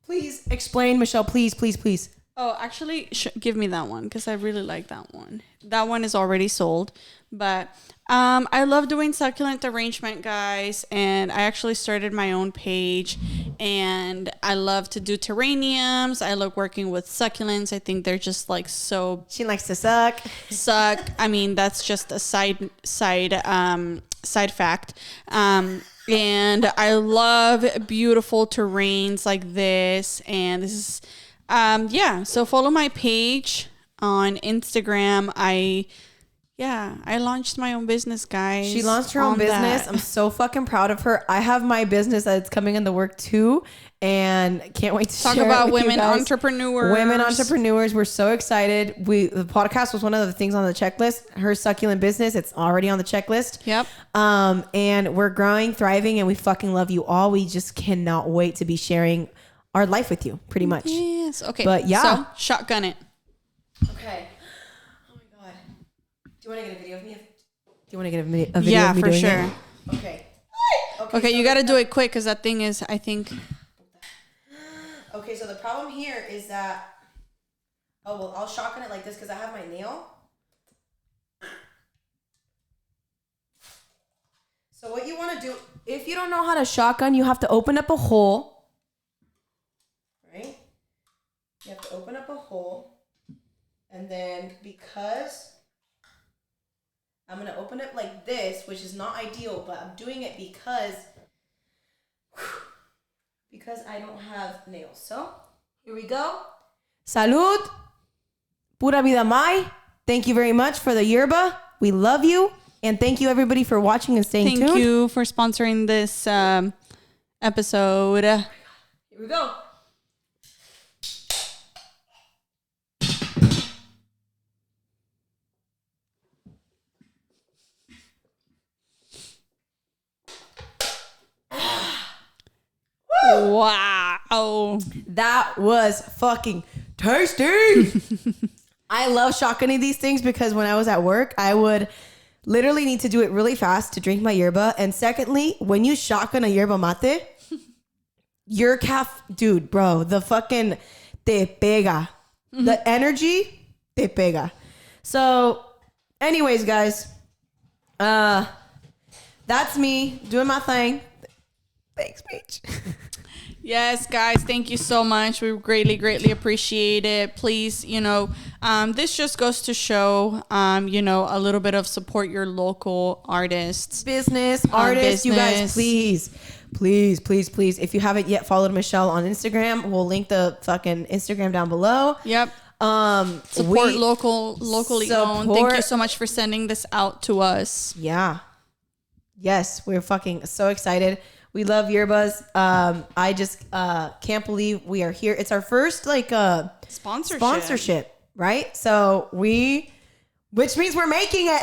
please explain. Michelle, please. Oh, actually, give me that one because I really like that one. That one is already sold, but I love doing succulent arrangement, guys, and I actually started my own page, and I love to do terrariums. I love working with succulents. I think they're just like so. She likes to suck. I mean, that's just a side fact. And I love beautiful terrains like this, and this is. So follow my page on Instagram. I launched my own business, guys. She launched her own business. I'm so fucking proud of her. I have my business that's coming in the work too, and can't wait to talk share about it with women you guys. entrepreneurs. Women entrepreneurs. We're so excited. The podcast was one of the things on the checklist. Her succulent business. It's already on the checklist. Yep. And we're growing, thriving, and we fucking love you all. We just cannot wait to be sharing our life with you, pretty much. Yes. Okay. But so shotgun it. Okay. Oh my god. Do you want to get a video of me? A video of me doing for sure. It? Okay. Okay, you got to do it quick because that thing is, I think. Okay, Okay, so the problem here is that... Oh, well, I'll shotgun it like this because I have my nail. So what you want to do, if you don't know how to shotgun, you have to open up a hole. Right? You have to open up a hole. And then because I'm going to open it like this, which is not ideal, but I'm doing it because I don't have nails. So here we go. Salud. Pura vida mai. Thank you very much for the yerba. We love you. And thank you, everybody, for watching and staying tuned. Thank you for sponsoring this episode. Here we go. Wow. That was fucking tasty. I love shotgunning these things because when I was at work, I would... literally need to do it really fast to drink my yerba. And secondly, when you shotgun a yerba mate, your calf, dude, bro, the fucking te pega. Mm-hmm. The energy, te pega. So, anyways, guys, that's me doing my thing. Thanks, Peach. Yes, guys, thank you so much. We greatly, greatly appreciate it. Please, this just goes to show, a little bit of support your local artists. Business, artists, you guys, please. If you haven't yet followed Michelle on Instagram, we'll link the fucking Instagram down below. Yep. Support locally owned. Thank you so much for sending this out to us. Yeah. Yes, we're fucking so excited. We love yerbas. I just can't believe we are here. It's our first sponsorship, right? So which means we're making it.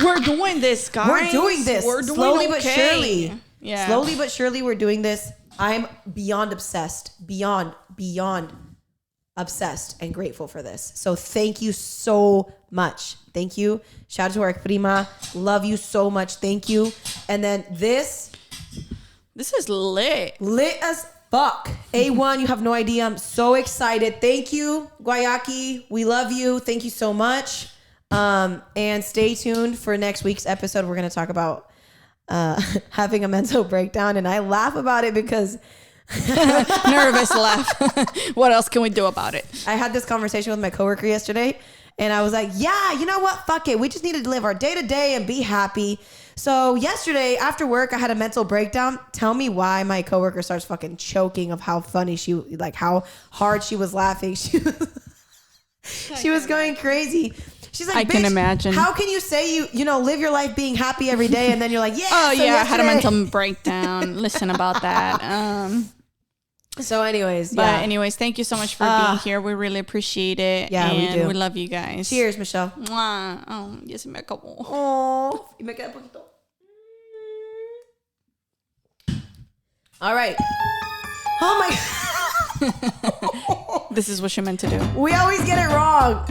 We're doing this, guys. We're doing this. We're doing slowly okay. but surely. Yeah. Slowly but surely we're doing this. I'm beyond obsessed. Beyond obsessed and grateful for this. So thank you so much. Thank you. Shout out to our prima. Love you so much. Thank you. And then this is lit. Lit as fuck. A1, you have no idea. I'm so excited. Thank you, Guayaki. We love you. Thank you so much. And stay tuned for next week's episode. We're going to talk about having a mental breakdown. And I laugh about it because... nervous laugh. What else can we do about it? I had this conversation with my coworker yesterday. And I was like, yeah, you know what? Fuck it. We just need to live our day to day and be happy. So yesterday after work, I had a mental breakdown. Tell me why my coworker starts fucking choking of how funny how hard she was laughing. She was going crazy. She's like, I can imagine. How can you say you live your life being happy every day and then you're like, yeah. Oh so yeah, I had a mental breakdown. Listen about that. So anyways, thank you so much for being here. We really appreciate it. Yeah, and we do. We love you guys. Cheers, Michelle. Mwah. Oh, yes, me acabó. Oh, y me queda poquito. All right. Oh my. This is what she meant to do. We always get it wrong.